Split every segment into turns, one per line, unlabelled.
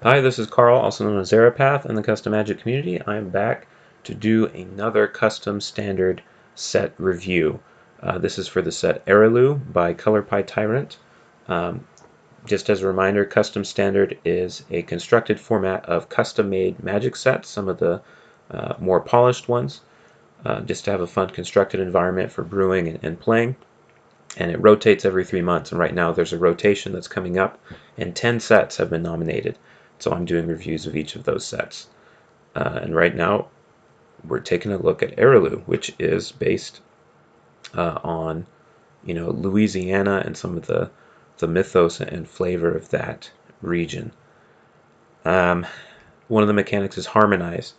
Hi, this is Carl, also known as Zarepath in the custom magic community. I'm back to do another custom standard set review. This is for the set Eralou by Color Pie Tyrant. Um, just as a reminder, custom standard is a constructed format of custom-made magic sets, some of the more polished ones, just to have a fun constructed environment for brewing and playing. And it rotates every 3 months, and right now there's a rotation that's coming up, and 10 sets have been nominated. So I'm doing reviews of each of those sets. And right now we're taking a look at Eralou, which is based on Louisiana and some of the mythos and flavor of that region. One of the mechanics is harmonize,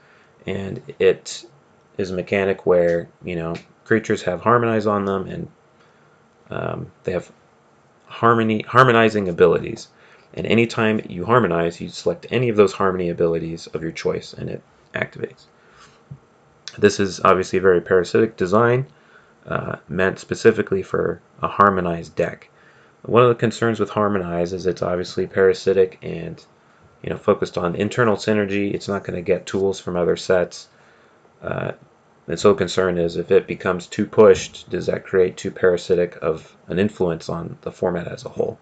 and it is a mechanic where creatures have harmonize on them, and they have harmonizing abilities. And anytime you harmonize, you select any of those harmony abilities of your choice, and it activates. This is obviously a very parasitic design, meant specifically for a harmonized deck. One of the concerns with harmonize is it's obviously parasitic and focused on internal synergy. It's not going to get tools from other sets. And so the concern is if it becomes too pushed, does that create too parasitic of an influence on the format as a whole?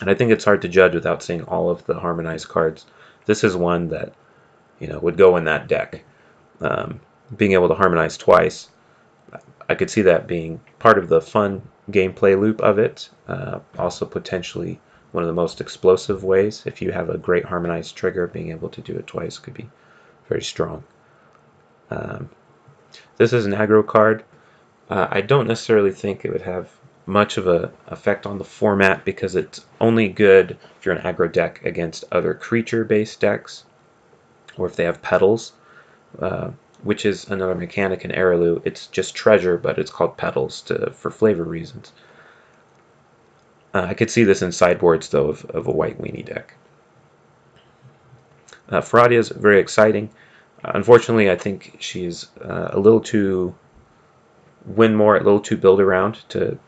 And I think it's hard to judge without seeing all of the harmonized cards. This is one that would go in that deck. Being able to harmonize twice, I could see that being part of the fun gameplay loop of it. Also potentially one of the most explosive ways. If you have a great harmonized trigger, being able to do it twice could be very strong. This is an aggro card. I don't necessarily think it would have much of an effect on the format because it's only good if you're an aggro deck against other creature-based decks, or if they have petals, which is another mechanic in Eralou. It's just treasure, but it's called petals for flavor reasons. I could see this in sideboards, though, of a white weenie deck. Faradia is very exciting. Unfortunately, I think she's a little too win more, a little too build around to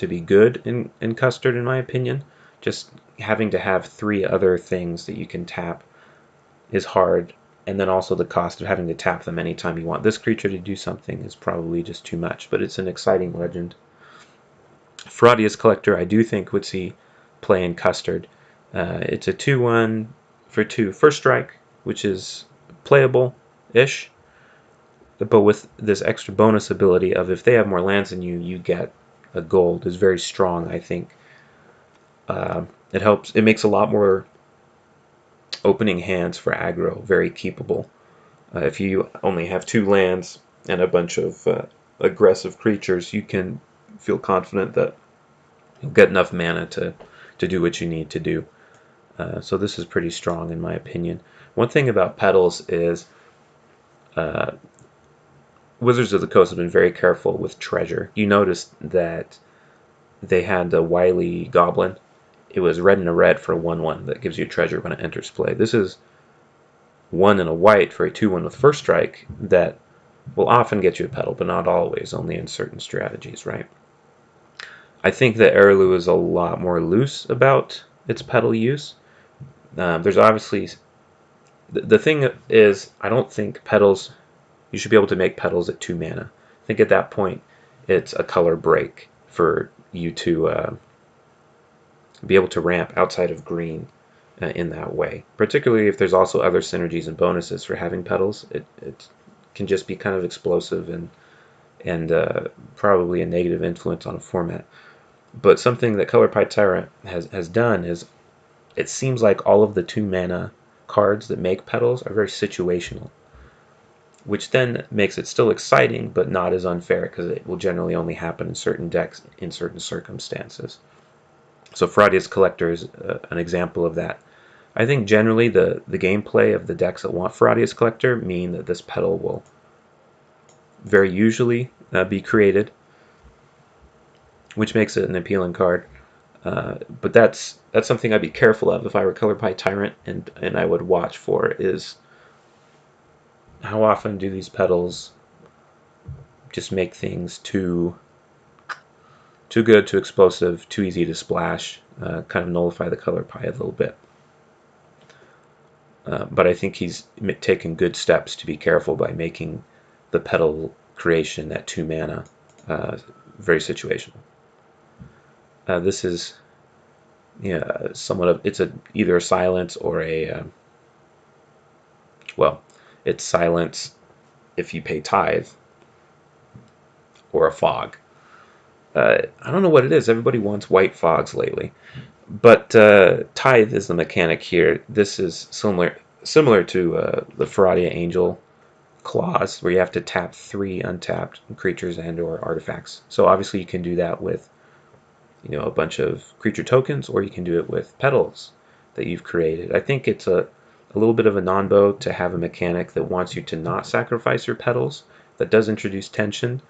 be good in Custard, in my opinion. Just having to have 3 other things that you can tap is hard, and then also the cost of having to tap them anytime you want this creature to do something is probably just too much, but it's an exciting legend. Ferradia's Collector I do think would see play in Custard. It's a 2/1 for 2 first strike, which is playable-ish, but with this extra bonus ability of if they have more lands than you, you get a gold is very strong, I think. It helps. It makes a lot more opening hands for aggro very keepable. If you only have 2 lands and a bunch of aggressive creatures, you can feel confident that you'll get enough mana to do what you need to do. So this is pretty strong in my opinion. One thing about petals is Wizards of the Coast have been very careful with treasure. You noticed that they had the Wily Goblin. It was red and a red for a 1/1 that gives you treasure when it enters play. This is 1 and a white for a 2/1 with first strike that will often get you a petal, but not always, only in certain strategies, right? I think that Eralou is a lot more loose about its petal use. There's obviously... The thing is, I don't think petals... You should be able to make petals at 2 mana. I think at that point, it's a color break for you to be able to ramp outside of green in that way. Particularly if there's also other synergies and bonuses for having petals. It can just be kind of explosive and probably a negative influence on a format. But something that Color Pie Tyrant has done is it seems like all of the 2 mana cards that make petals are very situational, which then makes it still exciting, but not as unfair, because it will generally only happen in certain decks in certain circumstances. So Ferradia's Collector is an example of that. I think generally the gameplay of the decks that want Ferradia's Collector mean that this petal will very usually be created, which makes it an appealing card. But that's something I'd be careful of if I were Color Pie Tyrant, and I would watch for is how often do these petals just make things too good, too explosive, too easy to splash, kind of nullify the color pie a little bit. but I think he's taken good steps to be careful by making the petal creation at 2 mana very situational. This is somewhat of either a silence or a well, it's silence if you pay tithe, or a fog. I don't know what it is. Everybody wants white fogs lately, but tithe is the mechanic here. This is similar to the Faradia Angel clause, where you have to tap 3 untapped creatures and/or artifacts. So obviously you can do that with a bunch of creature tokens, or you can do it with petals that you've created. I think it's a little bit of a non-bow to have a mechanic that wants you to not sacrifice your petals. That does introduce tension.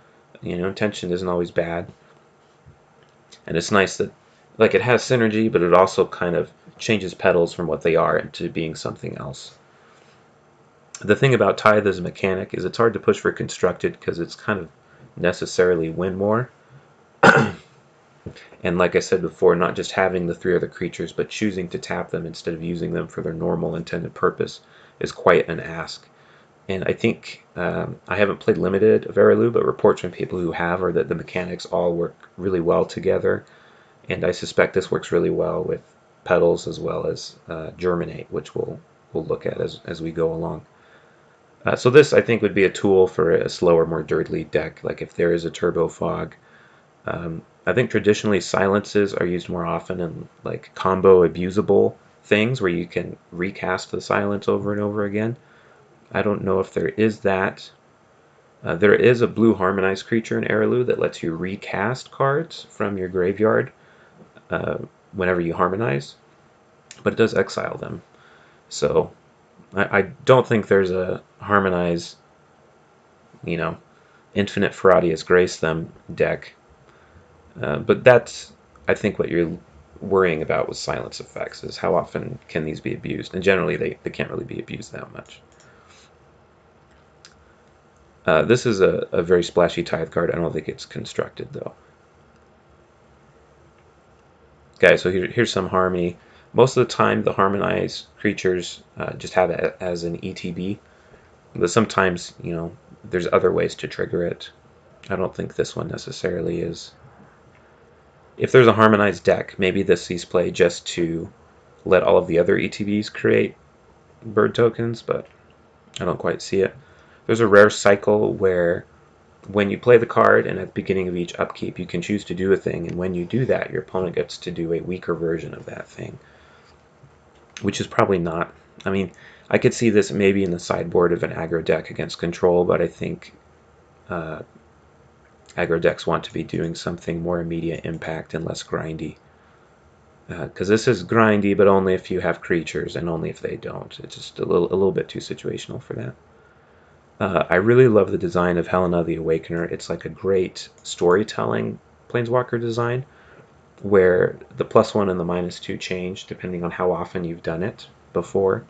Tension isn't always bad, and it's nice that it has synergy, but it also kind of changes petals from what they are into being something else. The thing about Tithe as a mechanic is it's hard to push for constructed because it's kind of necessarily win more. And like I said before, not just having the 3 other creatures, but choosing to tap them instead of using them for their normal intended purpose is quite an ask. And I think, I haven't played Limited of Eralou, but reports from people who have are that the mechanics all work really well together. And I suspect this works really well with Petals as well as Germinate, which we'll look at as we go along. So this, I think, would be a tool for a slower, more dirtly deck, like if there is a Turbo Fog. I think traditionally silences are used more often in like combo abusable things where you can recast the silence over and over again. I don't know if there is that. There is a blue harmonized creature in Eralou that lets you recast cards from your graveyard whenever you harmonize, but it does exile them. So I don't think there's a harmonize, infinite Ferradius Grace them deck. But that's, I think, what you're worrying about with silence effects, is how often can these be abused. And generally they can't really be abused that much. This is a very splashy Tithe card. I don't think it's constructed, though. Okay, so here's some harmony. Most of the time, the harmonized creatures just have it as an ETB. But sometimes, there's other ways to trigger it. I don't think this one necessarily is. If there's a harmonized deck, maybe this sees play just to let all of the other ETBs create bird tokens, but I don't quite see it. There's a rare cycle where when you play the card and at the beginning of each upkeep, you can choose to do a thing, and when you do that, your opponent gets to do a weaker version of that thing, which is probably not. I mean, I could see this maybe in the sideboard of an aggro deck against control, but I think aggro decks want to be doing something more immediate impact and less grindy. Because this is grindy, but only if you have creatures, and only if they don't. It's just a little bit too situational for that. I really love the design of Helena the Awakener. It's like a great storytelling Planeswalker design, where the +1 and the -2 change depending on how often you've done it before.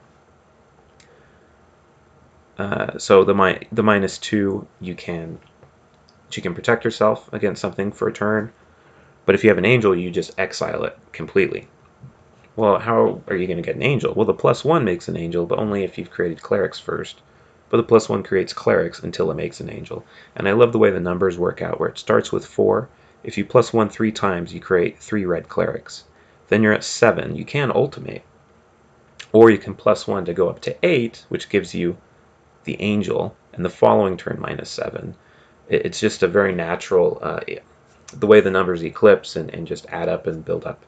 So the -2, she can protect herself against something for a turn, but if you have an angel, you just exile it completely. Well, how are you going to get an angel? Well, the +1 makes an angel, but only if you've created clerics first. But the +1 creates clerics until it makes an angel. And I love the way the numbers work out, where it starts with 4. If you +1 3 times, you create 3 red clerics. Then you're at 7. You can ultimate. Or you can +1 to go up to 8, which gives you the angel, and the following turn -7. It's just a very natural, the way the numbers eclipse and just add up and build up,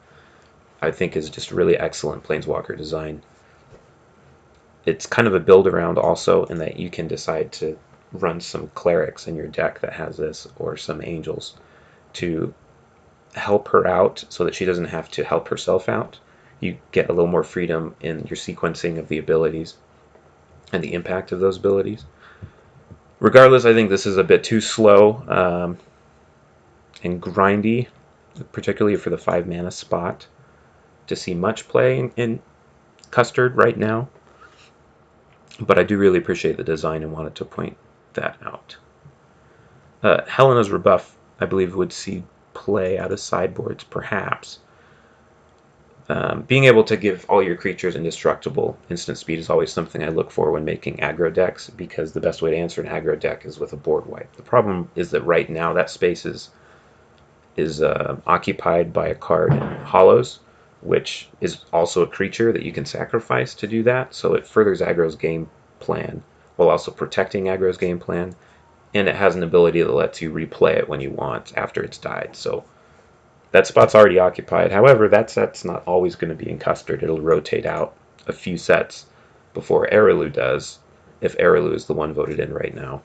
I think is just really excellent Planeswalker design. It's kind of a build around also, in that you can decide to run some clerics in your deck that has this, or some angels, to help her out so that she doesn't have to help herself out. You get a little more freedom in your sequencing of the abilities and the impact of those abilities. Regardless, I think this is a bit too slow and grindy, particularly for the 5 mana spot, to see much play in Custard right now. But I do really appreciate the design and wanted to point that out. Helena's Rebuff, I believe, would see play out of sideboards, perhaps. Being able to give all your creatures indestructible instant speed is always something I look for when making aggro decks, because the best way to answer an aggro deck is with a board wipe. The problem is that right now that space is occupied by a card in Hollows, which is also a creature that you can sacrifice to do that, so it furthers aggro's game plan while also protecting aggro's game plan, and it has an ability that lets you replay it when you want after it's died. So that spot's already occupied. However, that set's not always going to be encustard. It'll rotate out a few sets before Eralou does, if Eralou is the one voted in right now.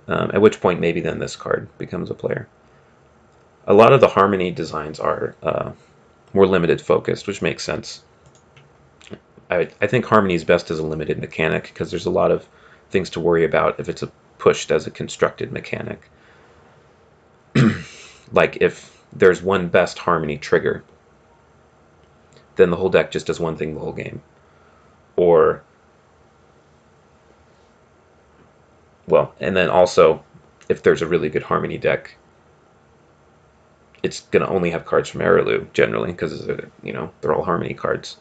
At which point, maybe then this card becomes a player. A lot of the Harmony designs are more limited focused, which makes sense. I think Harmony is best as a limited mechanic because there's a lot of things to worry about if it's pushed as a constructed mechanic. Like if there's one best Harmony trigger, then the whole deck just does one thing the whole game. Or, well, and then also, if there's a really good Harmony deck, it's going to only have cards from Eralou, generally, because, you know, they're all Harmony cards,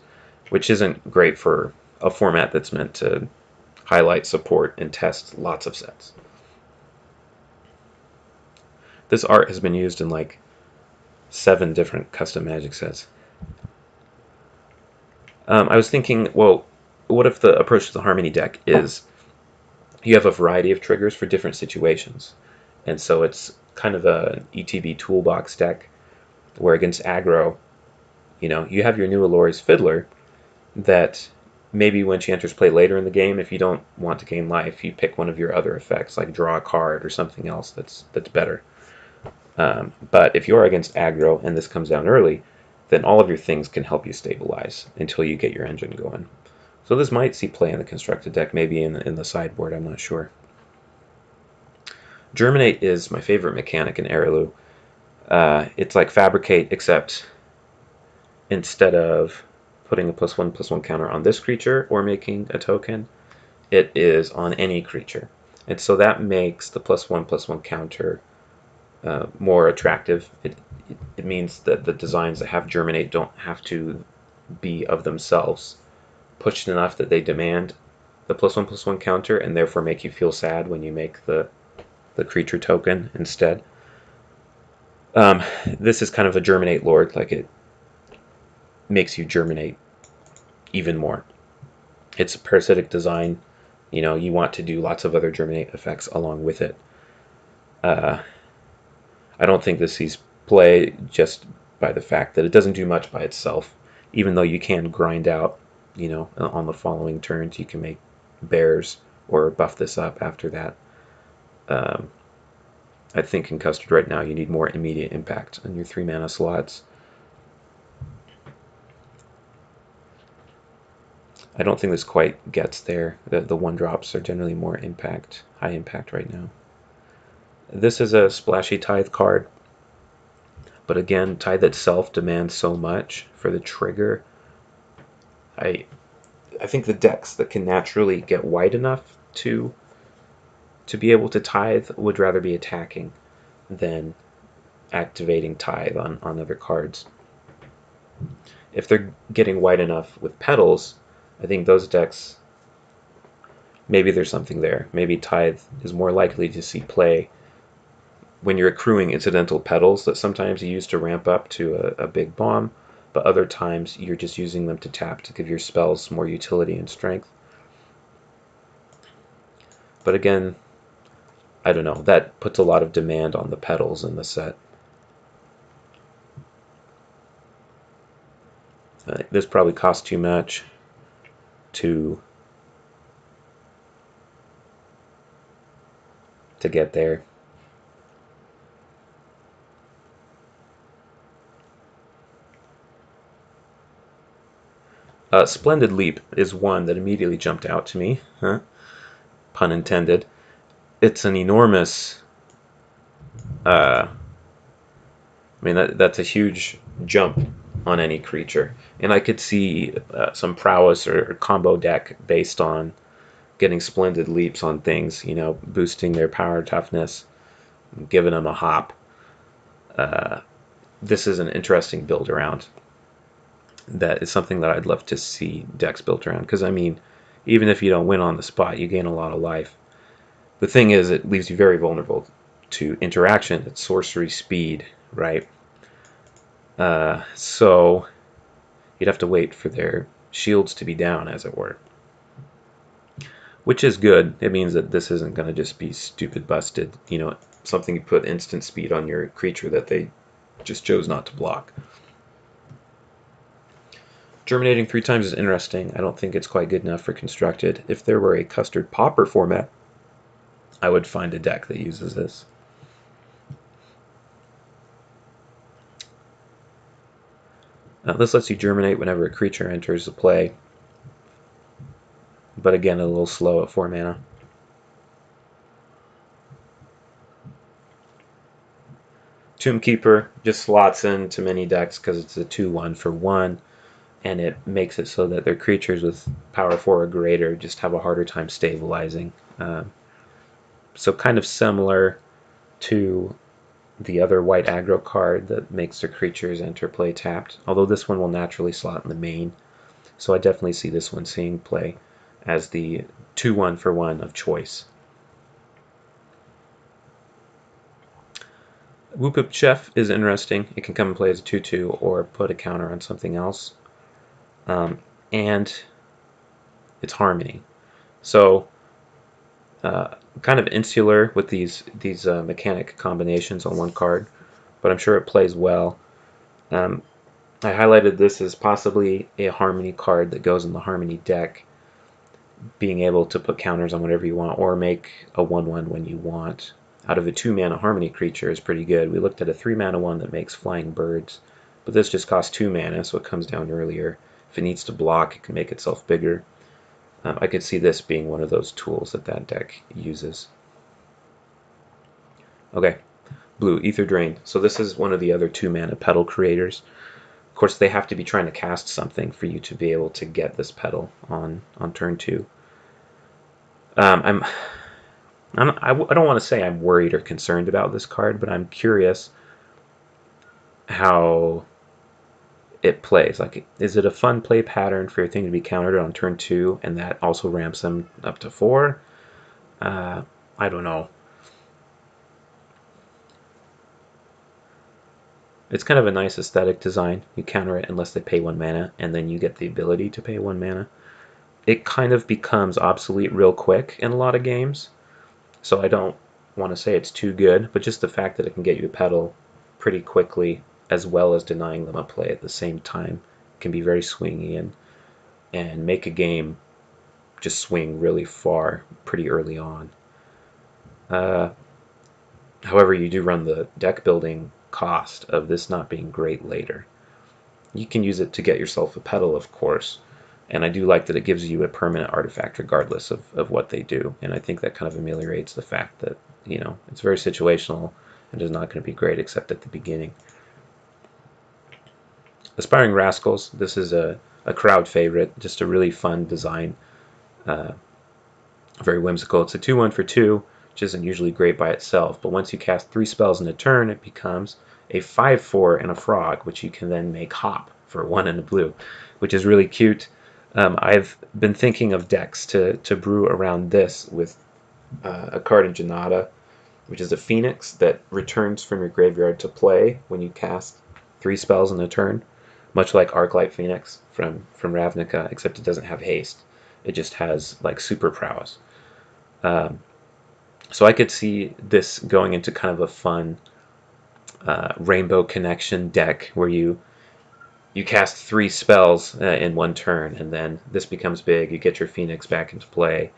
which isn't great for a format that's meant to highlight, support, and test lots of sets. This art has been used in like 7 different custom Magic sets. I was thinking, well, what if the approach to the Harmony deck is you have a variety of triggers for different situations, and so it's kind of an ETB toolbox deck where against aggro, you know, you have your new Alori's Fiddler that maybe when she enters play later in the game, if you don't want to gain life, you pick one of your other effects, like draw a card or something else that's better. But if you're against aggro and this comes down early, then all of your things can help you stabilize until you get your engine going. So this might see play in the constructed deck, maybe in the sideboard, I'm not sure. Germinate is my favorite mechanic in Eralou. It's like Fabricate, except instead of putting a +1/+1 counter on this creature or making a token, it is on any creature. And so that makes the +1/+1 counter more attractive. It means that the designs that have Germinate don't have to be of themselves pushed enough that they demand the +1/+1 counter and therefore make you feel sad when you make the creature token instead. This is kind of a Germinate Lord, like it makes you germinate even more. It's a parasitic design. You know, you want to do lots of other Germinate effects along with it. I don't think this sees play just by the fact that it doesn't do much by itself, even though you can grind out, you know, on the following turns you can make bears or buff this up after that. I think in Custard right now you need more immediate impact on your 3 mana slots. I don't think this quite gets there. The 1-drops are generally more high impact right now. This is a splashy Tithe card, but again, Tithe itself demands so much for the trigger. I think the decks that can naturally get wide enough to be able to Tithe would rather be attacking than activating Tithe on other cards. If they're getting wide enough with Petals, I think those decks, maybe there's something there. Maybe Tithe is more likely to see play when you're accruing incidental Petals that sometimes you use to ramp up to a big bomb, but other times you're just using them to tap to give your spells more utility and strength. But again, I don't know, that puts a lot of demand on the Petals in the set. This probably costs too much to get there. Splendid Leap is one that immediately jumped out to me, huh? Pun intended. It's an enormous, I mean, that's a huge jump on any creature. And I could see some prowess or combo deck based on getting Splendid Leaps on things, you know, boosting their power toughness, giving them a hop. This is an interesting build around. that is something that I'd love to see decks built around. Because, I mean, even if you don't win on the spot, you gain a lot of life. The thing is, it leaves you very vulnerable to interaction at sorcery speed, right? So you'd have to wait for their shields to be down, as it were. Which is good. It means that this isn't going to just be stupid busted, you know, something you put instant speed on your creature that they just chose not to block. Germinating 3 times is interesting. I don't think it's quite good enough for constructed. If there were a custard popper format, I would find a deck that uses this. This lets you germinate whenever a creature enters the play, but again, a little slow at 4 mana. Tombkeeper just slots into many decks because it's a 2/1 for 1, and it makes it so that their creatures with power 4 or greater just have a harder time stabilizing. So kind of similar to the other white aggro card that makes their creatures enter play tapped, although this one will naturally slot in the main. So I definitely see this one seeing play as the 2/1 for 1 of choice. Whoop Up Chef is interesting. It can come and play as a 2/2 or put a counter on something else. And it's Harmony. So kind of insular with these mechanic combinations on one card, but I'm sure it plays well. I highlighted this as possibly a Harmony card that goes in the Harmony deck, being able to put counters on whatever you want or make a 1/1 when you want. Out of a 2-mana Harmony creature is pretty good. We looked at a 3-mana one that makes flying birds, but this just costs 2 mana, so it comes down earlier. If it needs to block, it can make itself bigger. I could see this being one of those tools that that deck uses. Okay, blue, Ether Drain. So this is one of the other 2-mana petal creators. Of course, they have to be trying to cast something for you to be able to get this petal on turn 2. I don't want to say I'm worried or concerned about this card, but I'm curious how it plays. Like, is it a fun play pattern for your thing to be countered on turn 2, and that also ramps them up to 4? I don't know. It's kind of a nice aesthetic design. You counter it unless they pay 1 mana, and then you get the ability to pay 1 mana. It kind of becomes obsolete real quick in a lot of games, so I don't want to say it's too good, but just the fact that it can get you a petal pretty quickly, as well as denying them a play at the same time, can be very swingy and make a game just swing really far pretty early on. However, you do run the deck building cost of this not being great later. You can use it to get yourself a petal, of course, and I do like that it gives you a permanent artifact regardless of what they do, and I think that kind of ameliorates the fact that, you know, it's very situational and is not going to be great except at the beginning. Aspiring Rascals, this is a crowd favorite, just a really fun design, very whimsical. It's a 2/1 for 2, which isn't usually great by itself, but once you cast 3 spells in a turn, it becomes a 5/4 and a frog, which you can then make hop for 1 and a blue, which is really cute. I've been thinking of decks to brew around this with a card in Janata, which is a phoenix that returns from your graveyard to play when you cast 3 spells in a turn, much like Arclight Phoenix from Ravnica, except it doesn't have haste. It just has like super prowess. So I could see this going into kind of a fun Rainbow Connection deck where you cast 3 spells in one turn, and then this becomes big. You get your Phoenix back into play,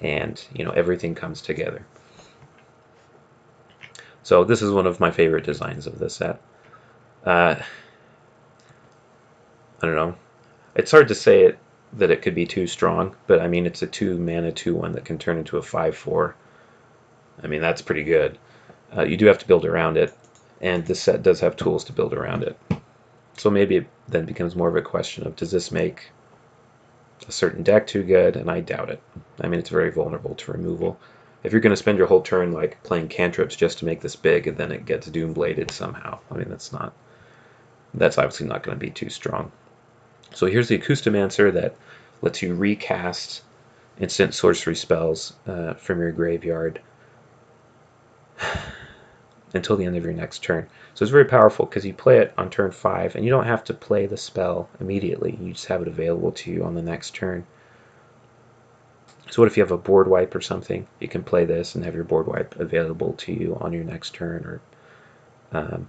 and you know everything comes together. So this is one of my favorite designs of this set. I don't know. It's hard to say that it could be too strong, but I mean it's a 2-mana 2/1 that can turn into a 5/4. I mean that's pretty good. You do have to build around it, and this set does have tools to build around it. So maybe it then becomes more of a question of, does this make a certain deck too good? And I doubt it. I mean, it's very vulnerable to removal. If you're going to spend your whole turn like playing cantrips just to make this big, and then it gets Doombladed somehow, I mean, that's obviously not going to be too strong. So here's the Acoustomancer that lets you recast instant sorcery spells from your graveyard until the end of your next turn. So it's very powerful because you play it on turn 5, and you don't have to play the spell immediately. You just have it available to you on the next turn. So what if you have a board wipe or something? You can play this and have your board wipe available to you on your next turn. Or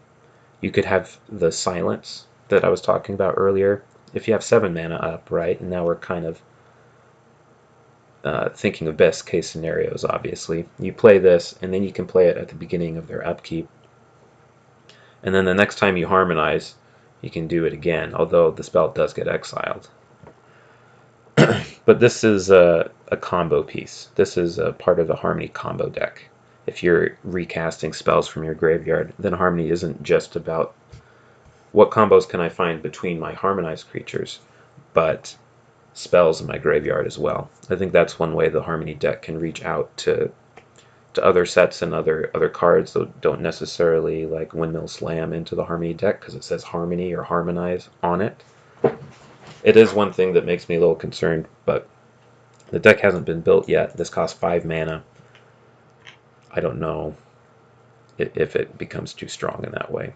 you could have the silence that I was talking about earlier. If you have 7 mana up, right? And now we're kind of thinking of best case scenarios, obviously. You play this, and then you can play it at the beginning of their upkeep. And then the next time you harmonize, you can do it again, although the spell does get exiled. But this is a combo piece. This is a part of the Harmony combo deck. If you're recasting spells from your graveyard, then Harmony isn't just about what combos can I find between my harmonized creatures, but spells in my graveyard as well. I think that's one way the Harmony deck can reach out to other sets and other cards that don't necessarily like Windmill Slam into the Harmony deck because it says Harmony or Harmonize on it. It is one thing that makes me a little concerned, but the deck hasn't been built yet. This costs 5 mana. I don't know if it becomes too strong in that way.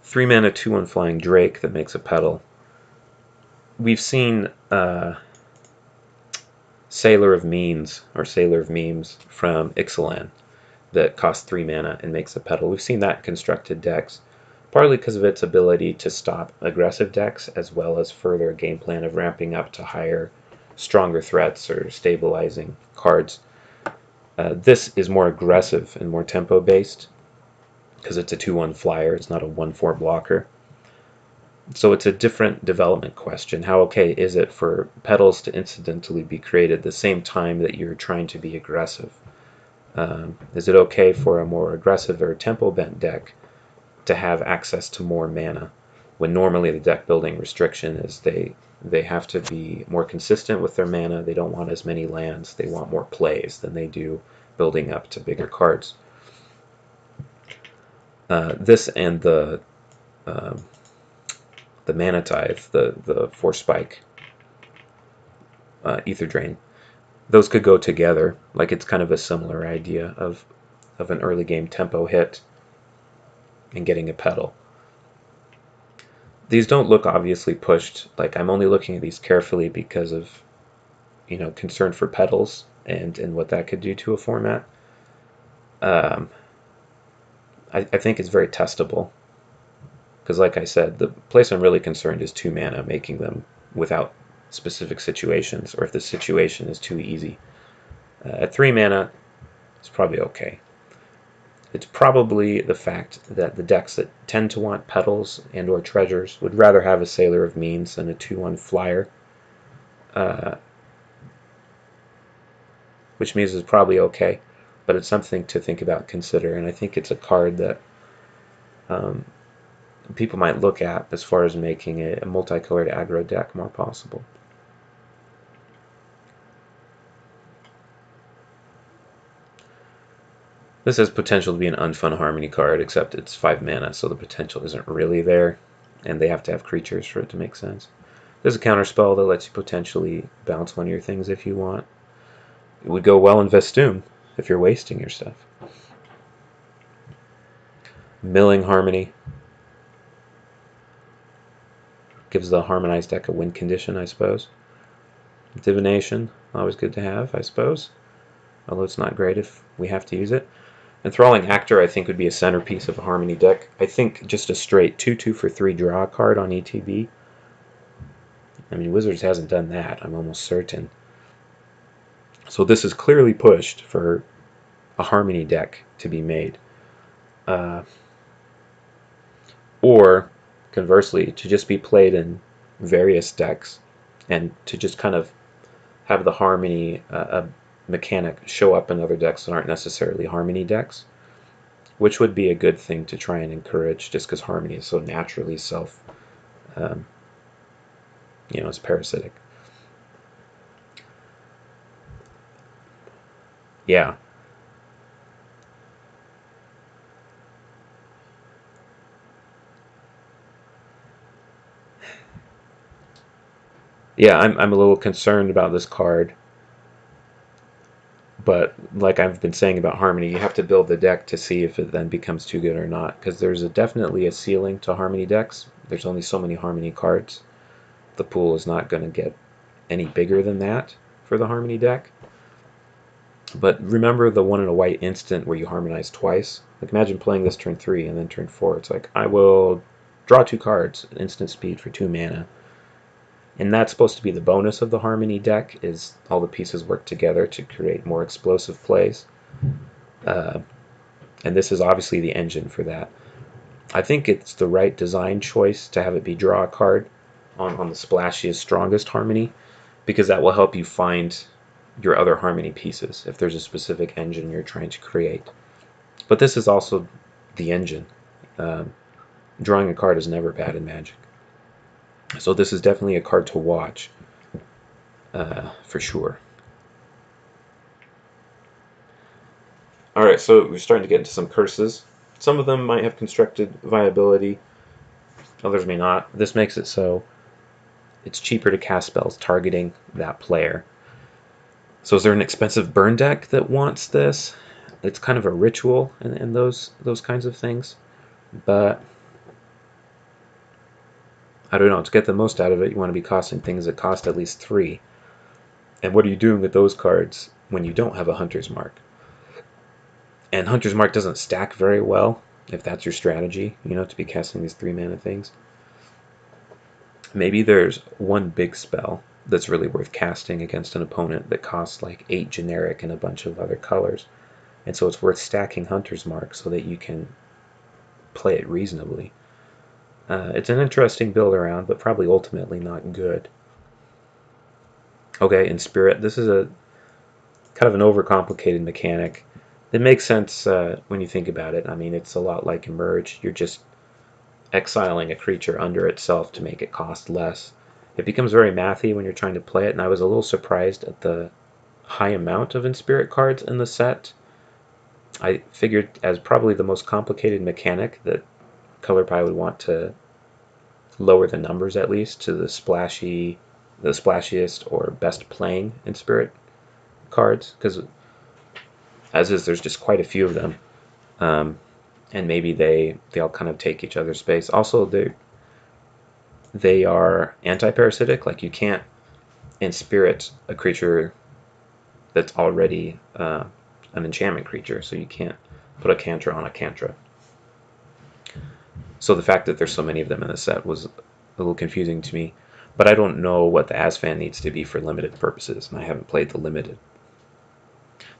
3 mana, 2/1 Flying Drake that makes a petal. We've seen Sailor of Memes or Sailor of Memes from Ixalan that costs 3 mana and makes a petal. We've seen that in constructed decks, partly because of its ability to stop aggressive decks, as well as further a game plan of ramping up to higher, stronger threats or stabilizing cards. This is more aggressive and more tempo-based, because it's a 2/1 flyer, it's not a 1/4 blocker. So it's a different development question. How okay is it for petals to incidentally be created the same time that you're trying to be aggressive? Is it okay for a more aggressive or tempo-bent deck to have access to more mana, when normally the deck building restriction is they have to be more consistent with their mana, they don't want as many lands, they want more plays than they do building up to bigger cards. This and the Mana Tithe, the 4-spike Ether Drain, those could go together. Like, it's kind of a similar idea of an early game tempo hit and getting a petal. These don't look obviously pushed. Like, I'm only looking at these carefully because of, concern for petals and what that could do to a format. I think it's very testable. Because like I said, the place I'm really concerned is 2 mana, making them without specific situations, or if the situation is too easy. At 3 mana, it's probably okay. It's probably the fact that the decks that tend to want petals and or treasures would rather have a Sailor of Means than a 2/1 flyer, which means it's probably okay, but it's something to think about, consider, and I think it's a card that people might look at as far as making a multicolored aggro deck more possible. This has potential to be an unfun Harmony card, except it's 5 mana, so the potential isn't really there, and they have to have creatures for it to make sense. There's a counterspell that lets you potentially bounce one of your things if you want. It would go well in Vestoom if you're wasting your stuff. Milling Harmony gives the harmonized deck a win condition, I suppose. Divination, always good to have, I suppose, although it's not great if we have to use it. Enthralling Actor, I think, would be a centerpiece of a Harmony deck. I think just a straight 2/2 for 3 draw card on ETB. I mean, Wizards hasn't done that, I'm almost certain. So this is clearly pushed for a Harmony deck to be made. Or, conversely, to just be played in various decks and to just kind of have the Harmony mechanic show up in other decks that aren't necessarily Harmony decks, which would be a good thing to try and encourage, just because Harmony is so naturally it's parasitic. Yeah. Yeah, I'm a little concerned about this card, but like I've been saying about Harmony, you have to build the deck to see if it then becomes too good or not, because there's definitely a ceiling to Harmony decks. There's only so many Harmony cards. The pool is not going to get any bigger than that for the Harmony deck. But remember the one in a white instant where you harmonize twice? Like imagine playing this turn 3 and then turn 4. It's like, I will draw 2 cards, instant speed for 2 mana. And that's supposed to be the bonus of the Harmony deck, is all the pieces work together to create more explosive plays. And this is obviously the engine for that. I think it's the right design choice to have it be draw a card on the splashiest, strongest Harmony, because that will help you find your other Harmony pieces if there's a specific engine you're trying to create. But this is also the engine. Drawing a card is never bad in Magic. So this is definitely a card to watch, for sure. Alright, so we're starting to get into some curses. Some of them might have constructed viability, others may not. This makes it so it's cheaper to cast spells targeting that player. So is there an expensive burn deck that wants this? It's kind of a ritual in those kinds of things. But I don't know, to get the most out of it, you want to be costing things that cost at least 3. And what are you doing with those cards when you don't have a Hunter's Mark? And Hunter's Mark doesn't stack very well, if that's your strategy, to be casting these 3 mana things. Maybe there's one big spell that's really worth casting against an opponent that costs like 8 generic and a bunch of other colors. And so it's worth stacking Hunter's Mark so that you can play it reasonably. It's an interesting build around, but probably ultimately not good. Okay, in Spirit, this is a kind of an overcomplicated mechanic. It makes sense when you think about it. I mean, it's a lot like Emerge. You're just exiling a creature under itself to make it cost less. It becomes very mathy when you're trying to play it, and I was a little surprised at the high amount of Inspirit cards in the set. I figured as probably the most complicated mechanic that Color Pie would want to lower the numbers at least to the splashiest or best playing Inspirit cards, because as is, there's just quite a few of them. And maybe they all kind of take each other's space. Also, they are anti-parasitic. Like you can't inspirit a creature that's already an enchantment creature, so you can't put a Cantrip on a Cantrip. So the fact that there's so many of them in the set was a little confusing to me. But I don't know what the Asfan needs to be for limited purposes, and I haven't played the limited.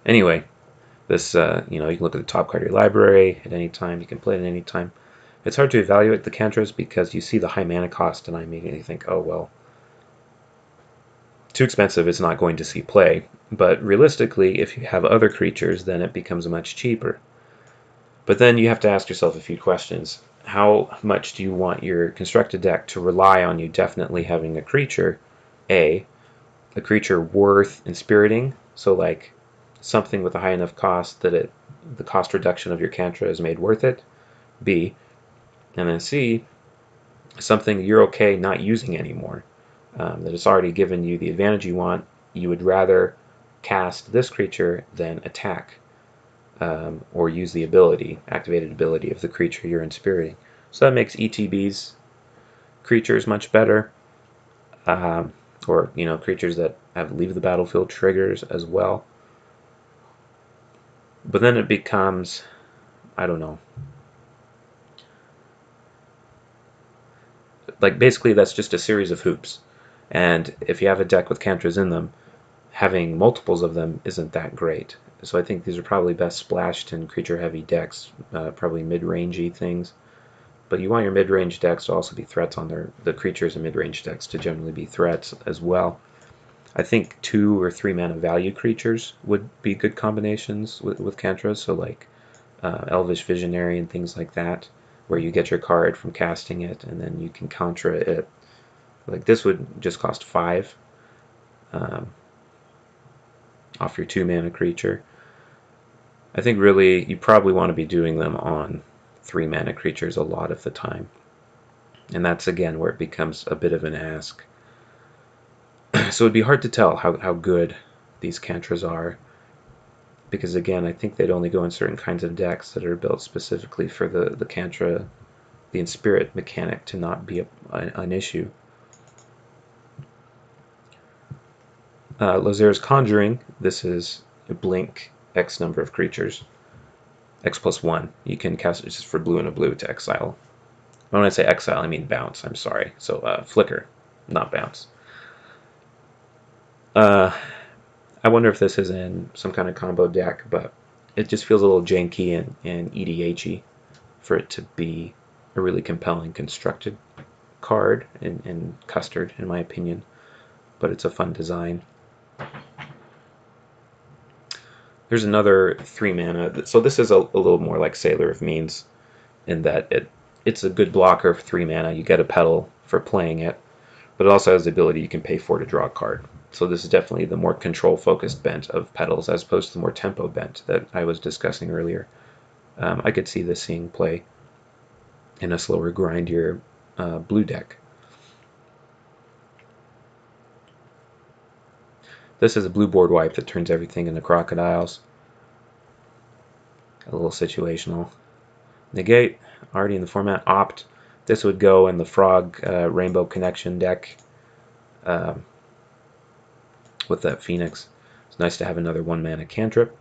Anyway, this, you can look at the top card of your library at any time. You can play it at any time. It's hard to evaluate the cantrips because you see the high mana cost, and I immediately think, oh, well, too expensive, it's not going to see play. But realistically, if you have other creatures, then it becomes much cheaper. But then you have to ask yourself a few questions. How much do you want your constructed deck to rely on you definitely having a creature? A creature worth inspiriting, so like something with a high enough cost that the cost reduction of your cantrip is made worth it. B, and then C, something you're okay not using anymore, that it's already given you the advantage you want. You would rather cast this creature than attack, or use the activated ability of the creature you're inspiriting. So that makes ETB's creatures much better, or creatures that have leave the battlefield triggers as well. But then it becomes, I don't know, like basically that's just a series of hoops. And if you have a deck with cantrips in them, having multiples of them isn't that great. So I think these are probably best splashed in creature-heavy decks, probably mid-rangey things. But you want your mid-range decks to also be threats on the creatures in mid-range decks to generally be threats as well. I think 2 or 3 mana value creatures would be good combinations with cantrips, so like Elvish Visionary and things like that, where you get your card from casting it and then you can contra it. Like this would just cost 5 off your 2 mana creature. I think really you probably want to be doing them on 3 mana creatures a lot of the time. And that's again where it becomes a bit of an ask. So it'd be hard to tell how good these Cantras are, because again, I think they'd only go in certain kinds of decks that are built specifically for the Cantra, the Inspirit mechanic to not be an issue. Lazer's Conjuring, this is a blink X number of creatures. X plus 1. You can cast it just for blue and a blue to exile. When I say exile, I mean bounce. I'm sorry. So flicker, not bounce. I wonder if this is in some kind of combo deck, but it just feels a little janky and EDH-y for it to be a really compelling constructed card in Custard, in my opinion. But it's a fun design. There's another 3 mana. So this is a little more like Sailor of Means in that it's a good blocker for 3 mana. You get a petal for playing it, but it also has the ability you can pay 4 to draw a card. So this is definitely the more control-focused bent of petals as opposed to the more tempo bent that I was discussing earlier. I could see this seeing play in a slower, grindier blue deck. This is a blue board wipe that turns everything into crocodiles. A little situational. Negate, already in the format. Opt, this would go in the Frog Rainbow Connection deck with that Phoenix. It's nice to have another 1 mana cantrip.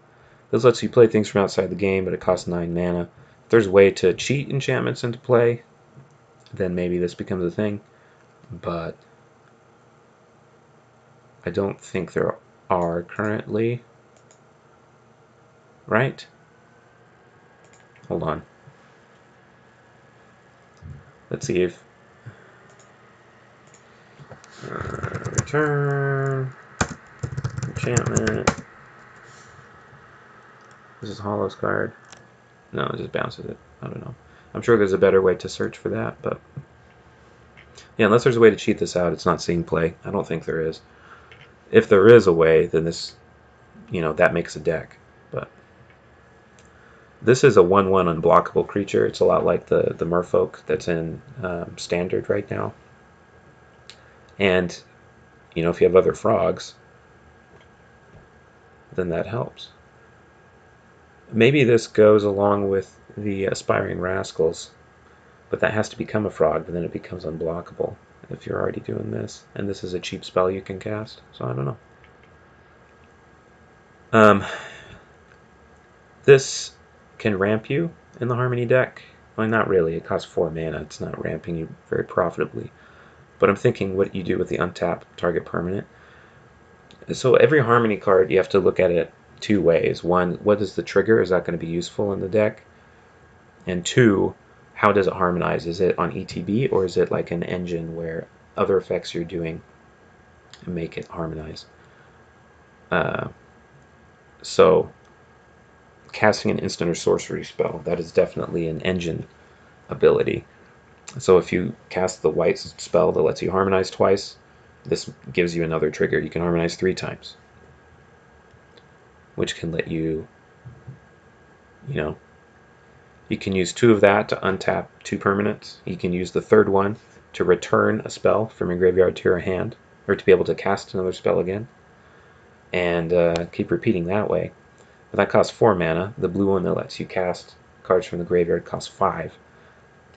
This lets you play things from outside the game, but it costs 9 mana. If there's a way to cheat enchantments into play, then maybe this becomes a thing. But I don't think there are currently. Right? Hold on. Let's see if return enchantment. This is Hollow's card. No, it just bounces it. I don't know. I'm sure there's a better way to search for that, but yeah, unless there's a way to cheat this out, it's not seeing play. I don't think there is. If there is a way, then this, that makes a deck. But this is a 1/1 unblockable creature. It's a lot like the Merfolk that's in Standard right now. And, if you have other frogs, then that helps. Maybe this goes along with the Aspiring Rascals, but that has to become a frog, but then it becomes unblockable if you're already doing this. And this is a cheap spell you can cast, so I don't know. This can ramp you in the Harmony deck. Well, not really. It costs 4 mana. It's not ramping you very profitably. But I'm thinking what you do with the untap target permanent. So every Harmony card, you have to look at it 2 ways. 1, what is the trigger? Is that going to be useful in the deck? And 2, how does it harmonize? Is it on ETB, or is it like an engine where other effects you're doing make it harmonize? So casting an instant or sorcery spell, that is definitely an engine ability. So if you cast the white spell that lets you harmonize twice, this gives you another trigger. You can harmonize 3 times, which can let you, you can use 2 of that to untap 2 permanents. You can use the 3rd one to return a spell from your graveyard to your hand, or to be able to cast another spell again, and keep repeating that way. But that costs 4 mana. The blue one that lets you cast cards from the graveyard costs 5.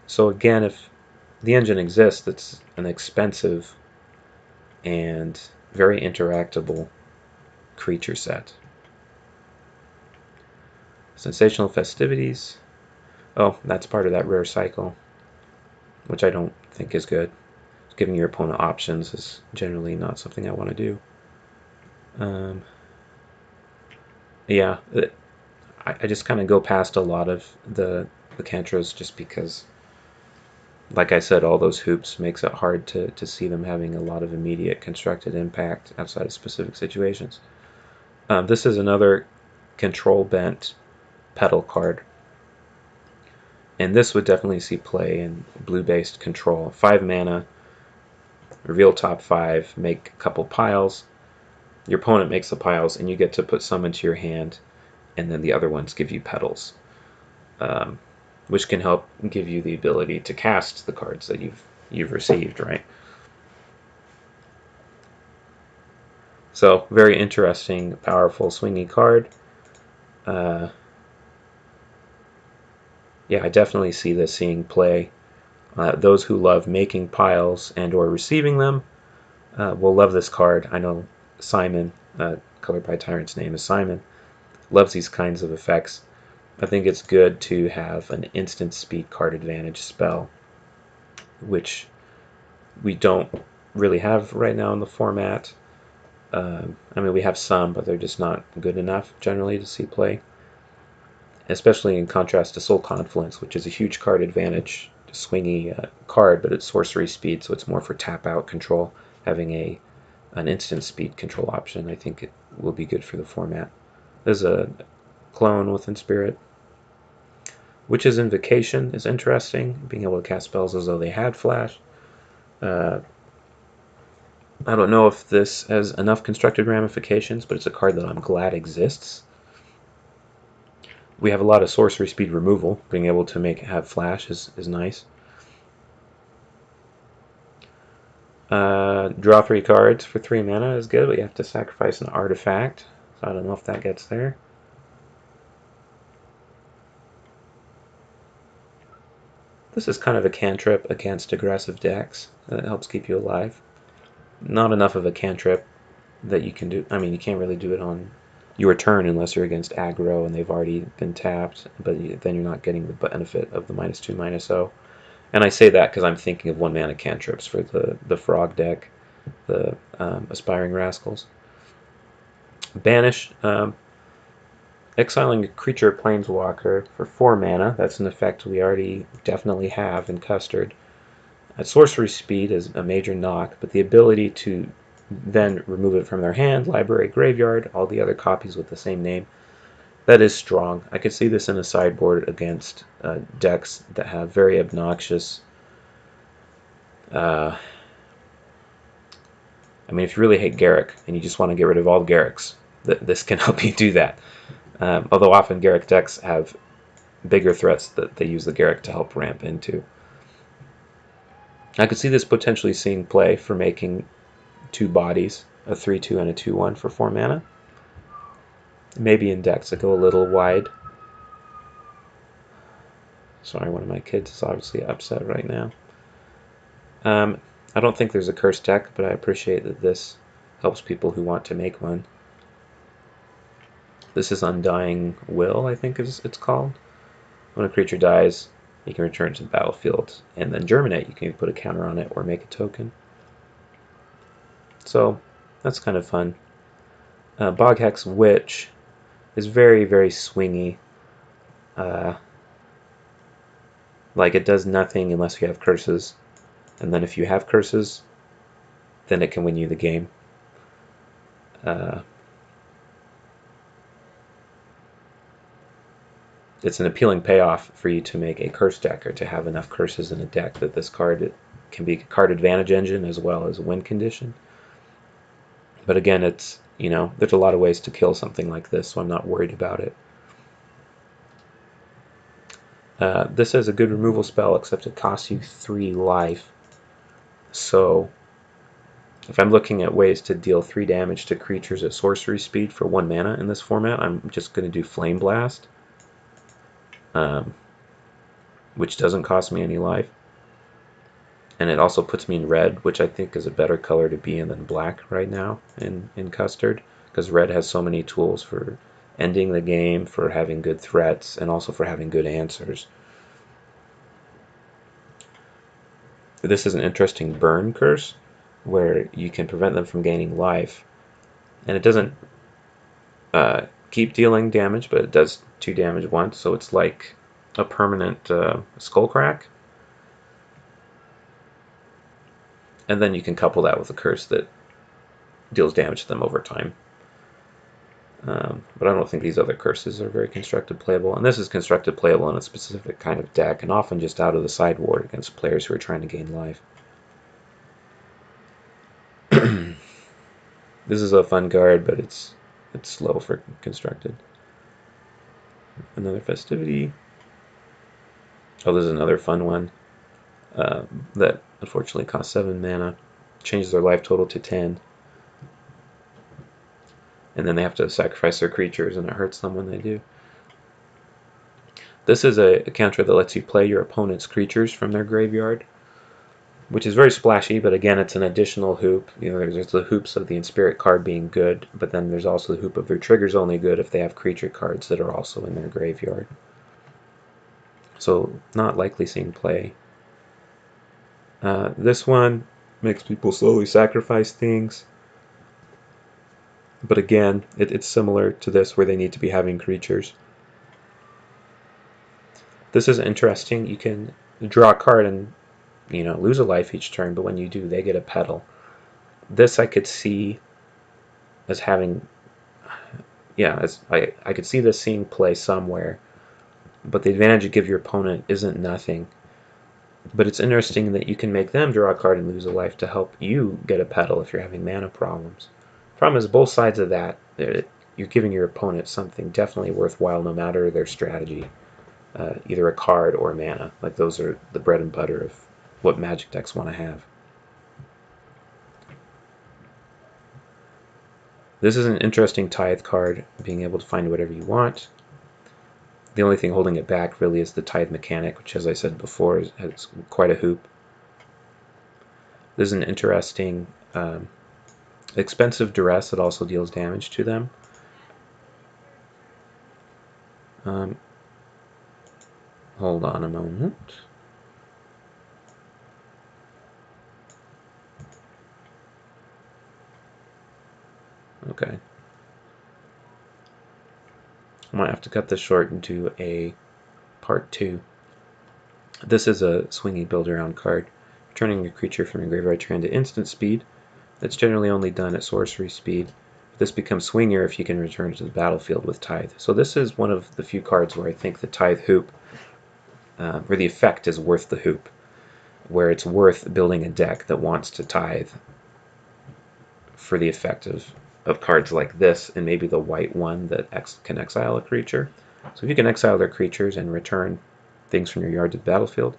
So again, if the engine exists, it's an expensive and very interactable creature set. Sensational Festivities. Oh, that's part of that rare cycle, which I don't think is good. Giving your opponent options is generally not something I want to do. Yeah, I just kind of go past a lot of the Cantras just because, like I said, all those hoops makes it hard to see them having a lot of immediate constructed impact outside of specific situations. This is another control bent petal card, and this would definitely see play in blue-based control. 5 mana, reveal top 5, make a couple piles. Your opponent makes the piles, and you get to put some into your hand, and then the other ones give you petals, which can help give you the ability to cast the cards that you've received, right? So, very interesting, powerful, swingy card. Yeah, I definitely see this seeing play. Those who love making piles and or receiving them will love this card. I know Simon, Color Pie Tyrant's name is Simon, loves these kinds of effects. I think it's good to have an instant speed card advantage spell, which we don't really have right now in the format. I mean, we have some, but they're just not good enough generally to see play, especially in contrast to Soul Confluence, which is a huge card advantage, swingy card, but it's sorcery speed, so it's more for tap out control. Having an instant speed control option, I think it will be good for the format. There's a clone within Spirit. Witch's Invocation is interesting, being able to cast spells as though they had flash. I don't know if this has enough constructed ramifications, but it's a card that I'm glad exists. We have a lot of sorcery speed removal. Being able to have flash is nice. Draw 3 cards for 3 mana is good, but you have to sacrifice an artifact. So I don't know if that gets there. This is kind of a cantrip against aggressive decks. That helps keep you alive. Not enough of a cantrip that you can do. I mean, you can't really do it on your turn unless you're against aggro and they've already been tapped, but then you're not getting the benefit of the -2/-0. And I say that because I'm thinking of 1-mana cantrips for the frog deck, the Aspiring Rascals. Banish, exiling a creature planeswalker for 4 mana. That's an effect we already definitely have in Custard. Sorcery speed is a major knock, but the ability to then remove it from their hand, library, graveyard, all the other copies with the same name, that is strong. I could see this in a sideboard against decks that have very obnoxious. I mean, if you really hate Garruk and you just want to get rid of all the Garruks, this can help you do that. Although often Garruk decks have bigger threats that they use the Garruk to help ramp into. I could see this potentially seeing play for making 2 bodies, a 3/2 and a 2/1 for 4 mana. Maybe in decks that go a little wide. Sorry, one of my kids is obviously upset right now. I don't think there's a curse deck, but I appreciate that this helps people who want to make one. This is Undying Will, I think it's called. When a creature dies, you can return to the battlefield and then germinate. You can put a counter on it or make a token. So that's kind of fun. Boghex Witch is very, very swingy. Like, it does nothing unless you have curses. And then if you have curses, then it can win you the game. It's an appealing payoff for you to make a curse deck or to have enough curses in a deck that this card can be a card advantage engine as well as a win condition. But again, it's, there's a lot of ways to kill something like this, so I'm not worried about it. This is a good removal spell, except it costs you 3 life. So if I'm looking at ways to deal 3 damage to creatures at sorcery speed for 1 mana in this format, I'm just going to do Flame Blast, which doesn't cost me any life. And it also puts me in red, which I think is a better color to be in than black right now in Custard, because red has so many tools for ending the game, for having good threats, and also for having good answers. This is an interesting burn curse, where you can prevent them from gaining life. And it doesn't keep dealing damage, but it does 2 damage once, so it's like a permanent skull crack. And then you can couple that with a curse that deals damage to them over time. But I don't think these other curses are very constructed playable. And this is constructed playable in a specific kind of deck, and often just out of the sideboard against players who are trying to gain life. This is a fun card, but it's slow for constructed. Another Festivity. Oh, this is another fun one that unfortunately costs 7 mana. Changes their life total to 10. and then they have to sacrifice their creatures, and it hurts them when they do. This is a counter that lets you play your opponent's creatures from their graveyard, which is very splashy, but again, it's an additional hoop. There's the hoops of the Inspirit card being good, but then there's also the hoop of their triggers only good if they have creature cards that are also in their graveyard. So, not likely seeing play. This one makes people slowly sacrifice things, but again, it's similar to this where they need to be having creatures. This is interesting. You can draw a card and lose a life each turn, but when you do, they get a petal. This I could see as having, I could see this seeing play somewhere, but the advantage you give your opponent isn't nothing. But it's interesting that you can make them draw a card and lose a life to help you get a petal if you're having mana problems. Problem is, both sides of that, you're giving your opponent something definitely worthwhile no matter their strategy. Either a card or mana. Like, those are the bread and butter of what Magic decks want to have. This is an interesting Tithe card, being able to find whatever you want. The only thing holding it back really is the Tithe mechanic, which, as I said before, has quite a hoop. This is an interesting expensive Duress that also deals damage to them. Hold on a moment. Okay. I might have to cut this short and do a part 2. This is a swinging build-around card. Turning a creature from your graveyard turn to instant speed. That's generally only done at sorcery speed. This becomes swingier if you can return to the battlefield with Tithe. So this is one of the few cards where I think the Tithe hoop, where the effect is worth the hoop, where it's worth building a deck that wants to Tithe for the effect of cards like this, and maybe the white one that can exile a creature. So if you can exile their creatures and return things from your yard to the battlefield.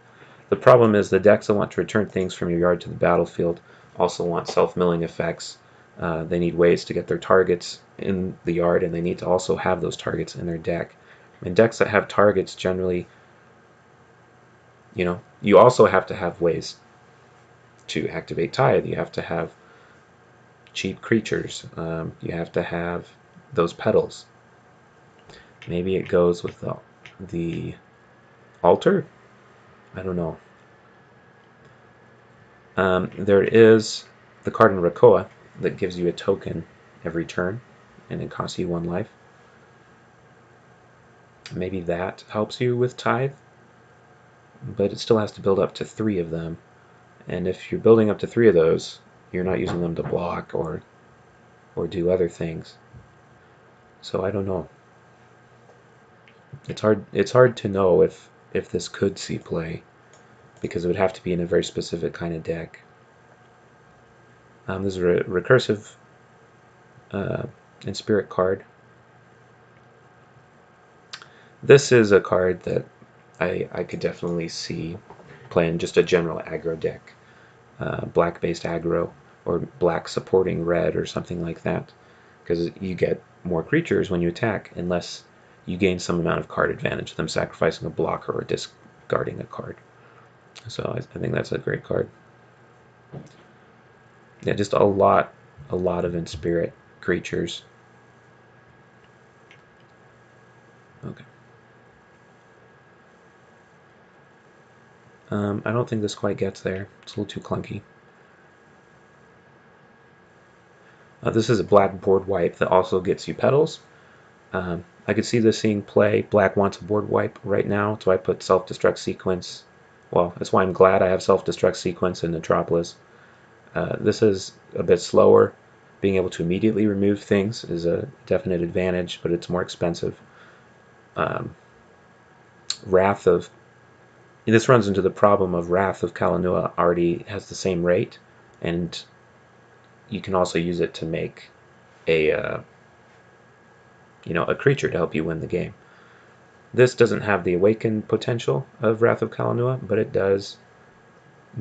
The problem is the decks that want to return things from your yard to the battlefield also want self-milling effects. They need ways to get their targets in the yard, and they need to also have those targets in their deck. And decks that have targets generally, you also have to have ways to activate Tithe. You have to have cheap creatures. You have to have those petals. Maybe it goes with the altar? I don't know. There is the card in Rakoa that gives you a token every turn, and it costs you 1 life. Maybe that helps you with Tithe, but it still has to build up to 3 of them. And if you're building up to 3 of those, you're not using them to block or do other things. So I don't know. It's hard to know if this could see play, because it would have to be in a very specific kind of deck. This is a recursive Inspirit card. This is a card that I could definitely see playing just a general aggro deck, black-based aggro, or black supporting red or something like that, because you get more creatures when you attack unless you gain some amount of card advantage, them sacrificing a blocker or discarding a card. So I think that's a great card. Yeah, just a lot of Inspirit creatures. Okay. I don't think this quite gets there. It's a little too clunky. This is a black board wipe that also gets you petals. I could see this seeing play. Black wants a board wipe right now, so I put self-destruct sequence. Well, that's why I'm glad I have self-destruct sequence in Metropolis. This is a bit slower. Being able to immediately remove things is a definite advantage, but it's more expensive. Wrath of... This runs into the problem of Wrath of Kalanua already has the same rate, and you can also use it to make a creature to help you win the game. This doesn't have the awakened potential of Wrath of Kalanua, but it does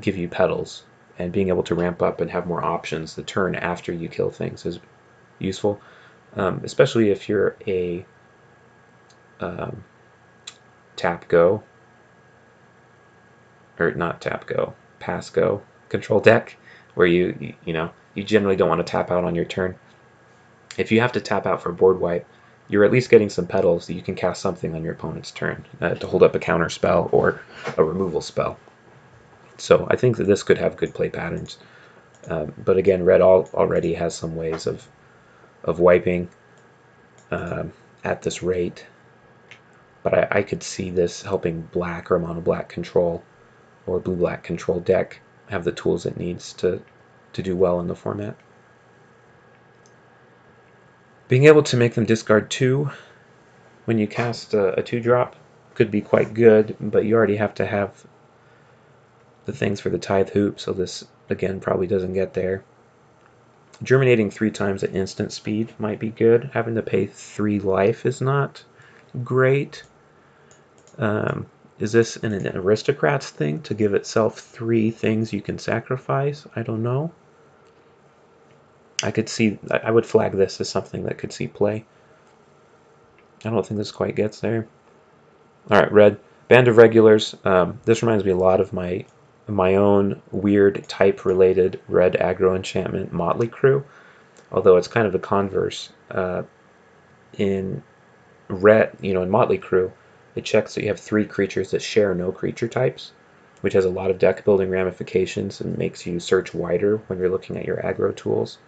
give you petals, and being able to ramp up and have more options the turn after you kill things is useful. especially if you're a um, tap go, or not tap go, pass go control deck, where you generally don't want to tap out on your turn. If you have to tap out for board wipe, you're at least getting some petals that you can cast something on your opponent's turn to hold up a counter spell or a removal spell. So I think that this could have good play patterns. But again, red already has some ways of wiping at this rate. But I could see this helping black or mono black control or blue black control deck have the tools it needs to do well in the format. Being able to make them discard 2 when you cast a 2-drop could be quite good, but you already have to have the things for the Tithe Hoop, so this again probably doesn't get there. Germinating 3 times at instant speed might be good. Having to pay 3 life is not great. Is this an aristocrat's thing to give itself 3 things you can sacrifice? I don't know. I would flag this as something that could see play. I don't think this quite gets there. Alright, red. Band of Regulars. This reminds me a lot of my own weird type-related red aggro enchantment Motley Crew, although it's kind of the converse. In red, in Motley Crew, it checks that you have 3 creatures that share no creature types, which has a lot of deck building ramifications and makes you search wider when you're looking at your aggro tools,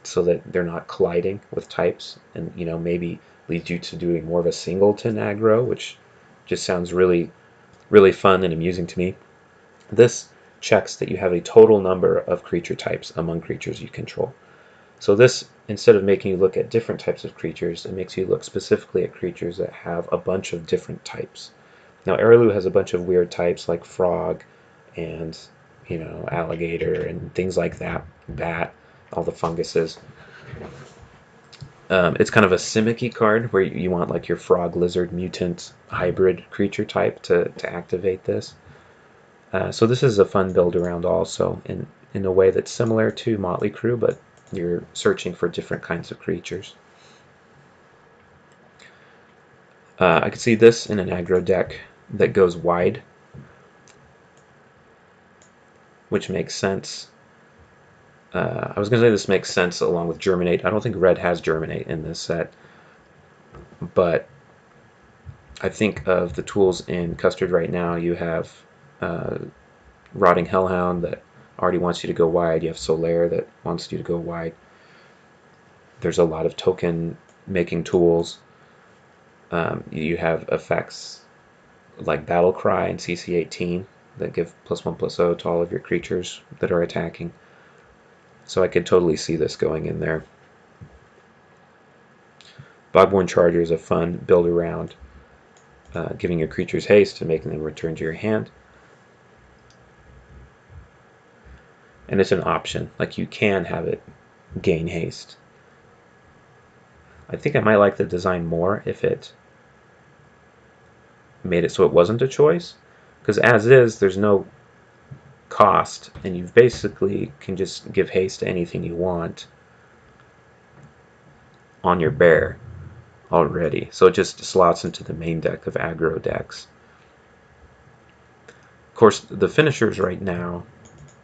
so that they're not colliding with types, and maybe leads you to doing more of a singleton aggro, which just sounds really, really fun and amusing to me. This checks that you have a total number of creature types among creatures you control. So this, instead of making you look at different types of creatures, it makes you look specifically at creatures that have a bunch of different types. Now, Eralou has a bunch of weird types like frog and, alligator and things like that, bat, all the funguses. It's kind of a Simic-y card where you want like your frog, lizard, mutant, hybrid creature type to activate this. So this is a fun build around also in a way that's similar to Motley Crew, but you're searching for different kinds of creatures. I could see this in an aggro deck that goes wide, which makes sense. I was going to say this makes sense along with Germinate. I don't think red has Germinate in this set, but I think of the tools in Custard right now. You have Rotting Hellhound that already wants you to go wide. You have Solaire that wants you to go wide. There's a lot of token making tools. You have effects like Battle Cry and CC18 that give +1/+0 to all of your creatures that are attacking. So I could totally see this going in there. Bogborn Charger is a fun build around giving your creatures haste and making them return to your hand. And it's an option, like you can have it gain haste. I think I might like the design more if it made it so it wasn't a choice, because as is, there's no cost, and you basically can just give haste to anything you want on your bear already. So it just slots into the main deck of aggro decks. Of course, the finishers right now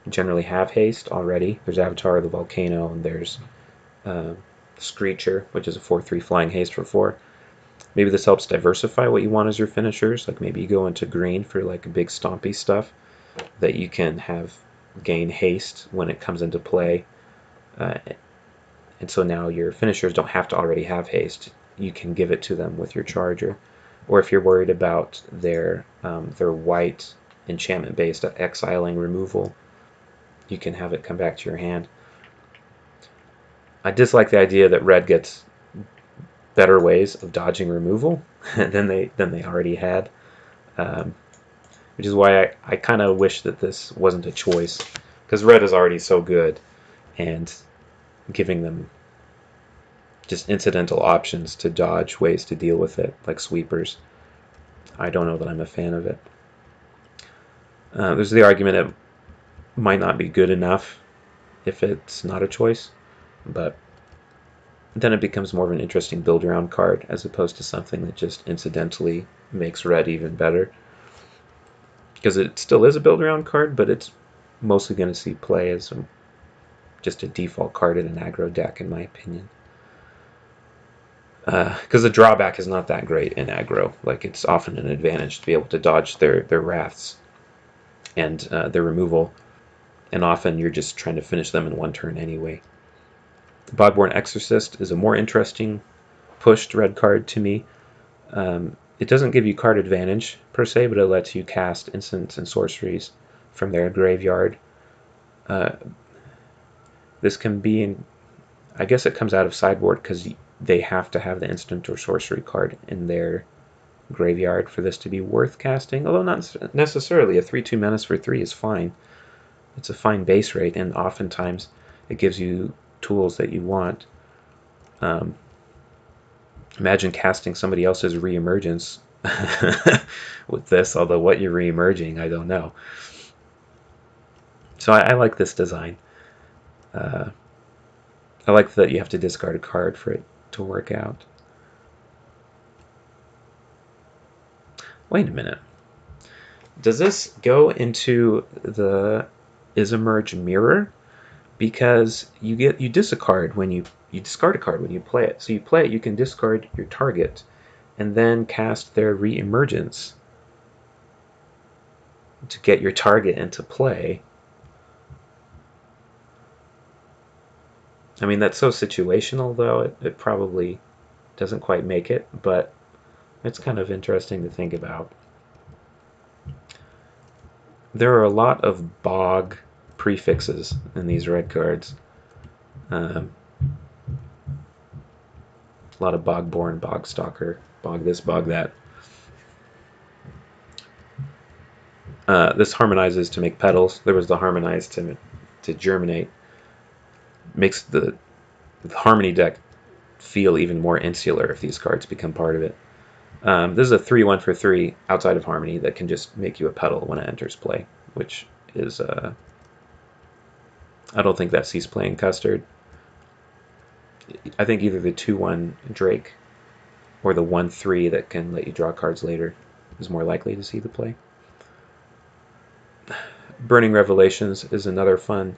generally have haste already. There's Avatar of the Volcano, and there's Screecher, which is a 4/3 flying haste for 4. Maybe this helps diversify what you want as your finishers. Like maybe you go into green for like big stompy stuff that you can have gain haste when it comes into play. And so now your finishers don't have to already have haste. You can give it to them with your charger. Or if you're worried about their white enchantment-based exiling removal, you can have it come back to your hand. I dislike the idea that red gets better ways of dodging removal than they already had, which is why I kind of wish that this wasn't a choice, because red is already so good, and giving them just incidental options to dodge ways to deal with it, like sweepers, I don't know that I'm a fan of it. There's the argument it might not be good enough if it's not a choice, but then it becomes more of an interesting build around card as opposed to something that just incidentally makes red even better. Because it still is a build around card, but it's mostly going to see play as just a default card in an aggro deck, in my opinion. Because the drawback is not that great in aggro. Like, it's often an advantage to be able to dodge their wraths and their removal, and often you're just trying to finish them in one turn anyway. Bogborn Exorcist is a more interesting pushed red card to me. It doesn't give you card advantage per se, but it lets you cast instants and sorceries from their graveyard. This can be in, I guess it comes out of sideboard because they have to have the instant or sorcery card in their graveyard for this to be worth casting, although not necessarily. A 3/2 menace for 3 is fine. It's a fine base rate, and oftentimes it gives you tools that you want. Imagine casting somebody else's reemergence with this, although what you're reemerging, I don't know. So I like this design. I like that you have to discard a card for it to work out. Wait a minute. Does this go into the Isemerge mirror? Because you discard when you discard a card when you play it. So you play it, you can discard your target and then cast their re-emergence to get your target into play. I mean, that's so situational, though. It probably doesn't quite make it, but it's kind of interesting to think about. There are a lot of bog prefixes in these red cards. A lot of Bogborn, Bogstalker, Bog this, Bog that. This harmonizes to make petals. There was the harmonize to germinate. Makes the Harmony deck feel even more insular if these cards become part of it. This is a 3/1 for 3 outside of Harmony that can just make you a petal when it enters play, which is I don't think that sees play in Custard. I think either the 2/1 Drake or the 1/3 that can let you draw cards later is more likely to see the play. Burning Revelations is another fun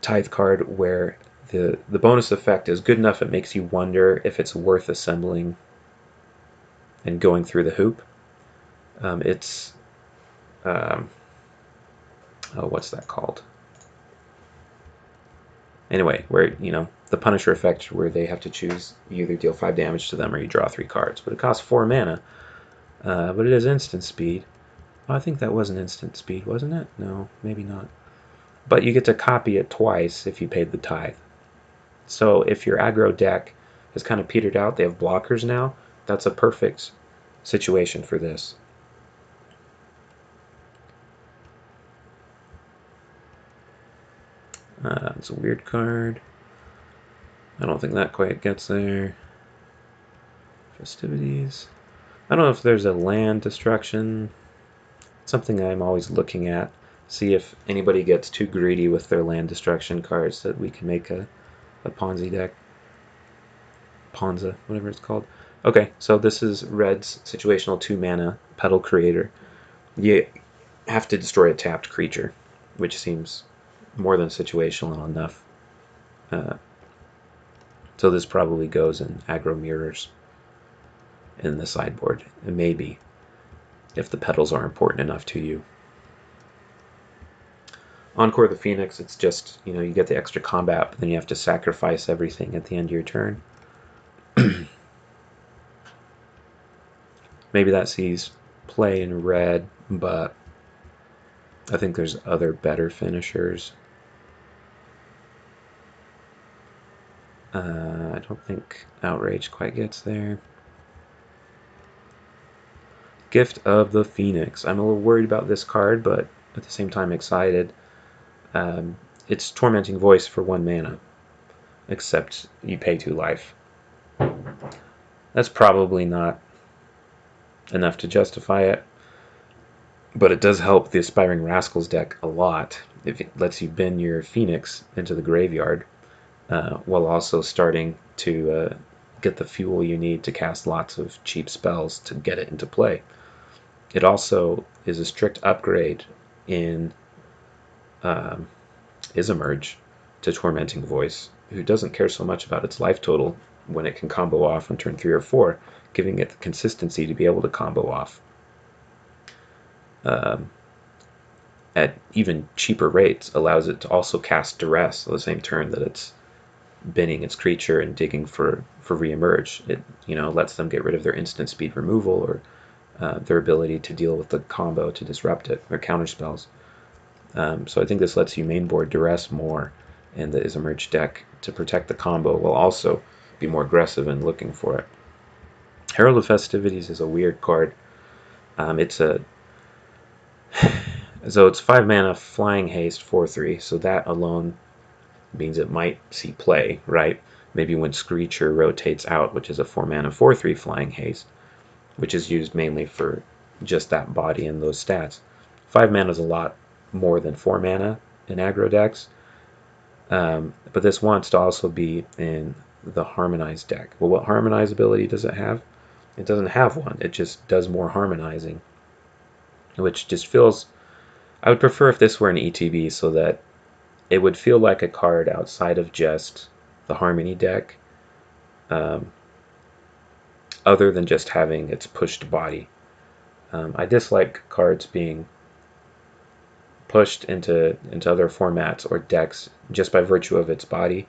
Tithe card where the bonus effect is good enough it makes you wonder if it's worth assembling and going through the hoop. It's what's that called? Anyway, where the Punisher effect, where they have to choose, you either deal 5 damage to them or you draw 3 cards, but it costs 4 mana. But it is instant speed. Oh, I think that was an instant speed, wasn't it? No, maybe not. But you get to copy it twice if you paid the tithe. So if your aggro deck has kind of petered out, they have blockers now, that's a perfect situation for this. It's a weird card. I don't think that quite gets there. Festivities. I don't know if there's a land destruction. Something I'm always looking at. See if anybody gets too greedy with their land destruction cards that we can make a Ponzi deck. Ponza, whatever it's called. Okay, so this is Red's situational 2 mana Petal Creator. You have to destroy a tapped creature, which seems more than situational enough. So this probably goes in aggro mirrors in the sideboard, and maybe if the petals are important enough to you. Encore the Phoenix, it's just, you get the extra combat, but then you have to sacrifice everything at the end of your turn. Maybe that sees play in red, but I think there's other better finishers. I don't think Outrage quite gets there. Gift of the Phoenix. I'm a little worried about this card, but at the same time excited. It's Tormenting Voice for 1 mana, except you pay 2 life. That's probably not enough to justify it, but it does help the Aspiring Rascals deck a lot if it lets you bin your Phoenix into the graveyard. while also starting to get the fuel you need to cast lots of cheap spells to get it into play. It also is a strict upgrade in um, Isemerge to Tormenting Voice, who doesn't care so much about its life total when it can combo off on turn 3 or 4, giving it the consistency to be able to combo off um, at even cheaper rates, allows it to also cast Duress on the same turn that it's binning its creature and digging for re-emerge. It lets them get rid of their instant speed removal or their ability to deal with the combo to disrupt it, or counter spells. So I think this lets you mainboard Duress more in the Isemerge deck to protect the combo while also be more aggressive in looking for it. Herald of Festivities is a weird card. It's 5 mana, flying haste, 4/3. So that alone means it might see play, right? Maybe when Screecher rotates out, which is a 4 mana, 4/3 flying haste, which is used mainly for just that body and those stats. 5 mana is a lot more than 4 mana in aggro decks, but this wants to also be in the Harmonize deck. Well, what Harmonize ability does it have? It doesn't have one. It just does more harmonizing, which just feels... I would prefer if this were an ETB so that it would feel like a card outside of just the Harmony deck, other than just having its pushed body. I dislike cards being pushed into other formats or decks just by virtue of its body,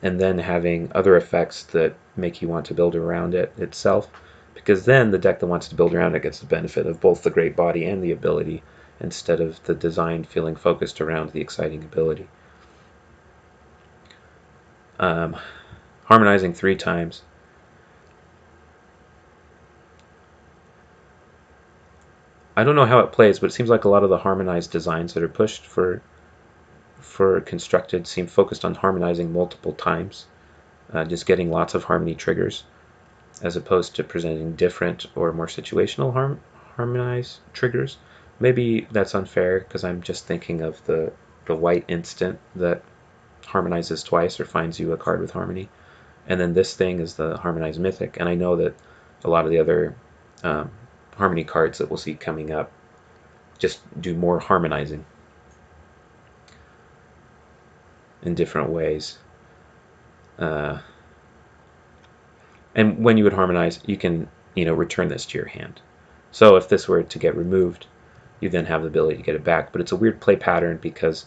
and then having other effects that make you want to build around it itself, because then the deck that wants to build around it gets the benefit of both the great body and the ability, instead of the design feeling focused around the exciting ability. Harmonizing 3 times. I don't know how it plays, but it seems like a lot of the harmonized designs that are pushed for constructed seem focused on harmonizing multiple times, just getting lots of harmony triggers, as opposed to presenting different or more situational harmonized triggers. Maybe that's unfair because I'm just thinking of the white instant that harmonizes twice or finds you a card with harmony, and then this thing is the harmonized mythic, and I know that a lot of the other harmony cards that we'll see coming up just do more harmonizing in different ways. And when you would harmonize, you can return this to your hand. So if this were to get removed, you then have the ability to get it back. But it's a weird play pattern because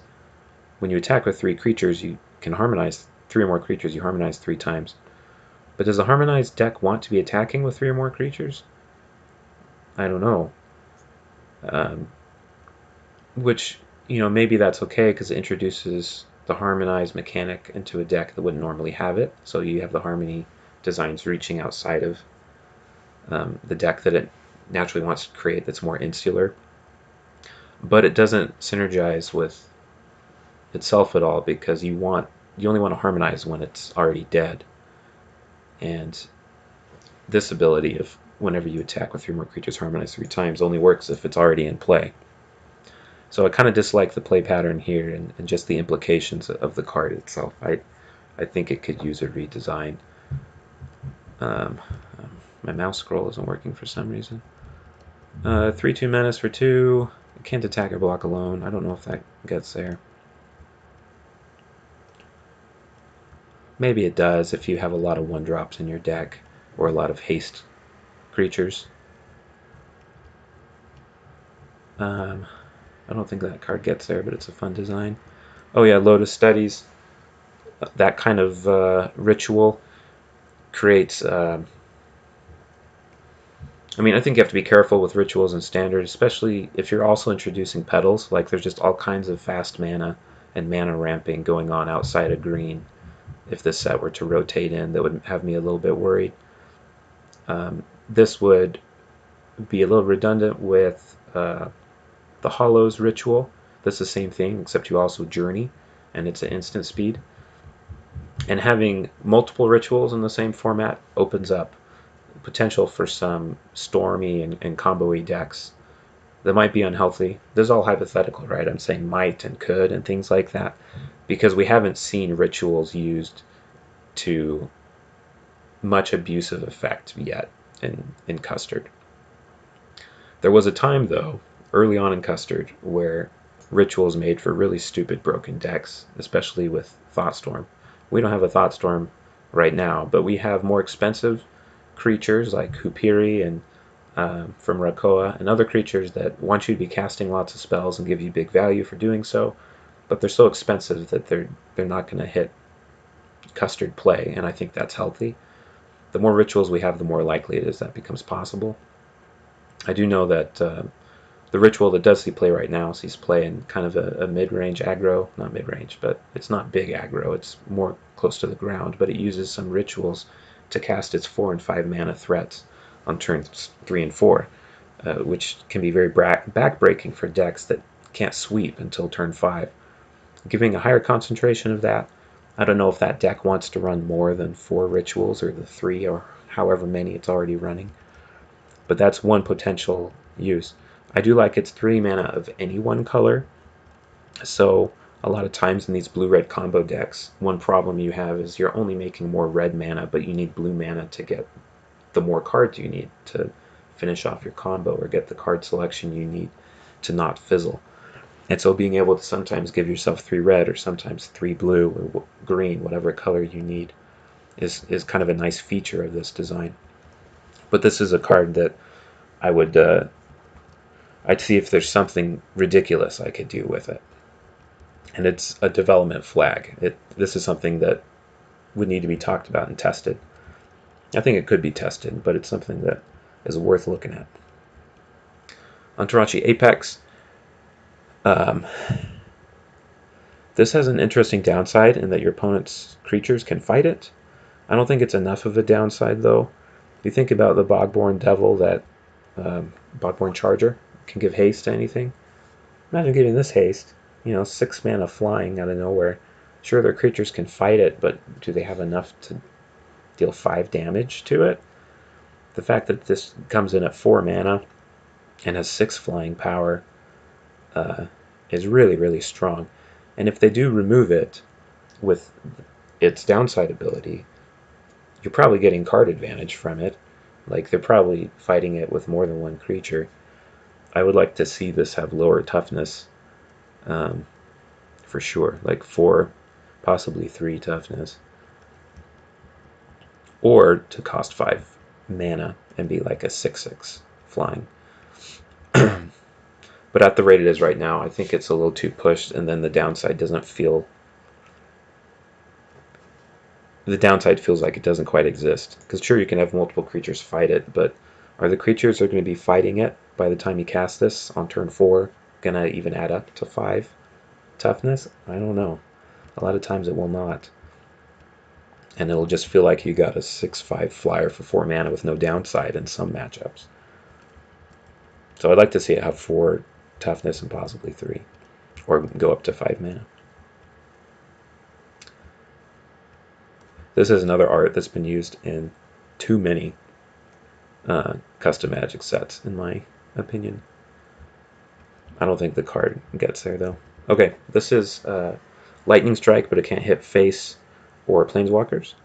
when you attack with 3 creatures, you can harmonize 3 or more creatures. You harmonize 3 times. But does a harmonized deck want to be attacking with 3 or more creatures? I don't know. Which, maybe that's okay because it introduces the harmonized mechanic into a deck that wouldn't normally have it. So you have the harmony designs reaching outside of the deck that it naturally wants to create that's more insular. But it doesn't synergize with itself at all because you only want to harmonize when it's already dead. And this ability of whenever you attack with 3 more creatures, harmonize 3 times, only works if it's already in play. So I kind of dislike the play pattern here and just the implications of the card itself. I think it could use a redesign. My mouse scroll isn't working for some reason. 3/2 menace for 2. I can't attack or block alone. I don't know if that gets there. Maybe it does if you have a lot of 1-drops in your deck or a lot of haste creatures. I don't think that card gets there, but it's a fun design. Oh yeah, Lotus Studies. That kind of ritual creates... I think you have to be careful with rituals and standard, especially if you're also introducing petals. Like, there's just all kinds of fast mana and mana ramping going on outside of green. If this set were to rotate in, that would have me a little bit worried. This would be a little redundant with the Hollows ritual. That's the same thing, except you also journey, and it's an instant speed. And having multiple rituals in the same format opens up potential for some stormy and combo-y decks that might be unhealthy. This is all hypothetical, right? I'm saying might and could and things like that, because we haven't seen rituals used to much abusive effect yet in Custard. There was a time, though, early on in Custard, where rituals made for really stupid broken decks, especially with Thoughtstorm. We don't have a Thoughtstorm right now, but we have more expensive creatures like Hupiri and from Rakoa, and other creatures that want you to be casting lots of spells and give you big value for doing so, but they're so expensive that they're not going to hit Custard play, and I think that's healthy. The more rituals we have, the more likely it is that becomes possible. I do know that the ritual that does see play right now sees play in kind of a mid-range aggro, not mid-range, but it's not big aggro, it's more close to the ground, but it uses some rituals to cast its 4 and 5 mana threats on turns 3 and 4, which can be very backbreaking for decks that can't sweep until turn 5. Giving a higher concentration of that, I don't know if that deck wants to run more than 4 rituals or the 3 or however many it's already running, but that's one potential use. I do like its 3 mana of any one color, so a lot of times in these blue-red combo decks, one problem you have is you're only making more red mana, but you need blue mana to get the more cards you need to finish off your combo or get the card selection you need to not fizzle. And so being able to sometimes give yourself 3 red or sometimes 3 blue or green, whatever color you need, is kind of a nice feature of this design. But this is a card that I would I'd see if there's something ridiculous I could do with it. And it's a development flag. This is something that would need to be talked about and tested. I think it could be tested, but it's something that is worth looking at. Entourachi Apex. This has an interesting downside in that your opponent's creatures can fight it. I don't think it's enough of a downside, though. You think about the Bogborn Devil, that Bogborn Charger can give haste to anything. Imagine giving this haste, 6 mana flying out of nowhere. Sure, their creatures can fight it, but do they have enough to deal 5 damage to it? The fact that this comes in at 4 mana and has 6 flying power is really, really strong. And if they do remove it with its downside ability, you're probably getting card advantage from it. Like, they're probably fighting it with more than one creature. I would like to see this have lower toughness, for sure. Like 4, possibly 3 toughness. Or to cost 5 mana and be like a 6/6 flying. But at the rate it is right now, I think it's a little too pushed, and then the downside doesn't feel... The downside feels like it doesn't quite exist. Because sure, you can have multiple creatures fight it, but are the creatures that are going to be fighting it by the time you cast this on turn 4 going to even add up to 5 toughness? I don't know. A lot of times it will not. And it'll just feel like you got a 6/5 flyer for 4 mana with no downside in some matchups. So I'd like to see it have 4 toughness and possibly 3. Or go up to 5 mana. This is another art that's been used in too many custom Magic sets, in my opinion. I don't think the card gets there, though. Okay, this is Lightning Strike, but it can't hit face or Planeswalkers.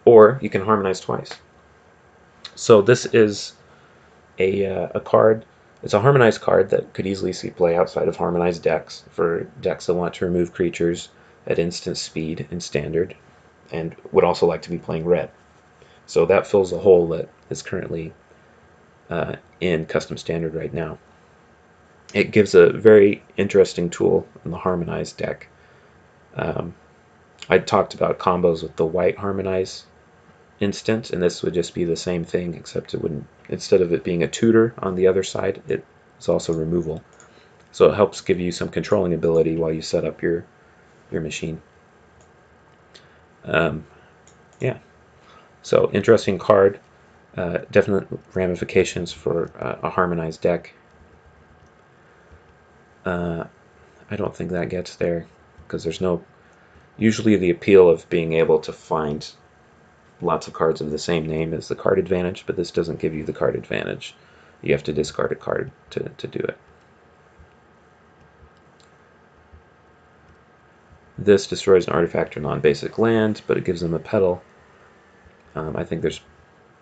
Or you can harmonize twice. So this is a card. It's a harmonized card that could easily see play outside of harmonized decks for decks that want to remove creatures at instant speed in Standard and would also like to be playing red. So that fills a hole that is currently in Custom Standard right now. It gives a very interesting tool in the harmonized deck. I talked about combos with the white harmonize instant, and this would just be the same thing, except it wouldn't, instead of it being a tutor on the other side, it's also removal. So it helps give you some controlling ability while you set up your machine. Yeah, so interesting card. Definite ramifications for a harmonized deck. I don't think that gets there because there's no... Usually the appeal of being able to find lots of cards of the same name is the card advantage, but this doesn't give you the card advantage. You have to discard a card to do it. This destroys an artifact or non-basic land, but it gives them a petal. I think there's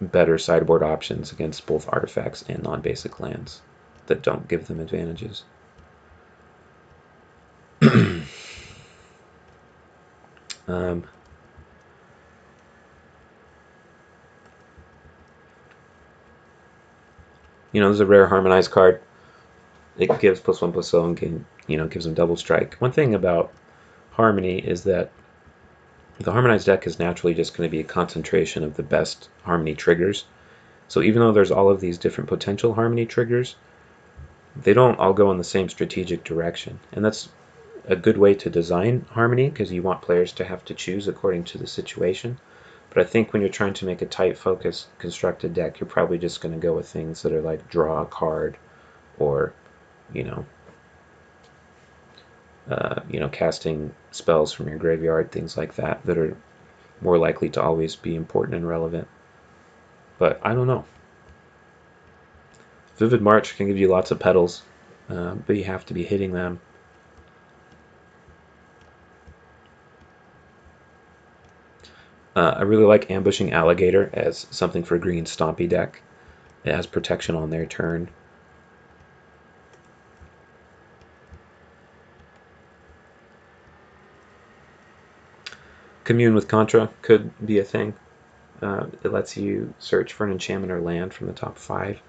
better sideboard options against both artifacts and non-basic lands that don't give them advantages. You know, this is a rare harmonized card. It gives +1/+0 and gives them double strike. One thing about Harmony is that the harmonized deck is naturally just going to be a concentration of the best Harmony triggers. So even though there's all of these different potential Harmony triggers, they don't all go in the same strategic direction. And that's a good way to design Harmony, because you want players to have to choose according to the situation. But I think when you're trying to make a tight focus constructed deck, you're probably just going to go with things that are like draw a card, or casting spells from your graveyard, things like that, that are more likely to always be important and relevant. But I don't know. Vivid March can give you lots of petals, but you have to be hitting them. I really like Ambushing Alligator as something for green Stompy deck. It has protection on their turn. Commune with Contra could be a thing. It lets you search for an enchantment or land from the top 5.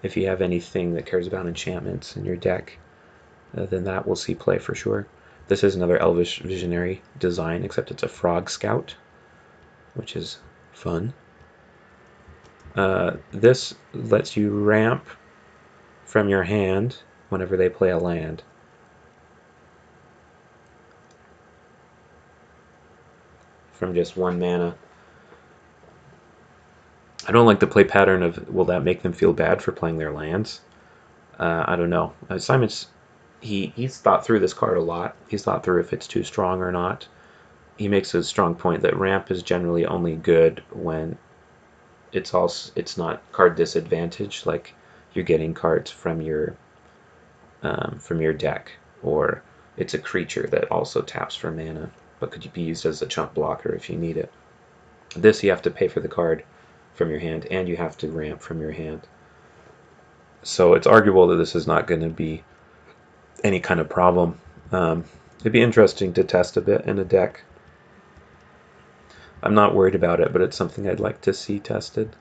If you have anything that cares about enchantments in your deck, then that will see play for sure. This is another Elvish Visionary design, except it's a Frog Scout, which is fun. This lets you ramp from your hand whenever they play a land. From just 1 mana. I don't like the play pattern of, will that make them feel bad for playing their lands? I don't know. Simon's, he's thought through this card a lot. He's thought through if it's too strong or not. He makes a strong point that ramp is generally only good when it's not card disadvantage, like you're getting cards from your deck, or it's a creature that also taps for mana, but could be used as a chump blocker if you need it. This, you have to pay for the card from your hand, and you have to ramp from your hand. So it's arguable that this is not going to be any kind of problem. It'd be interesting to test a bit in a deck. I'm not worried about it, but it's something I'd like to see tested.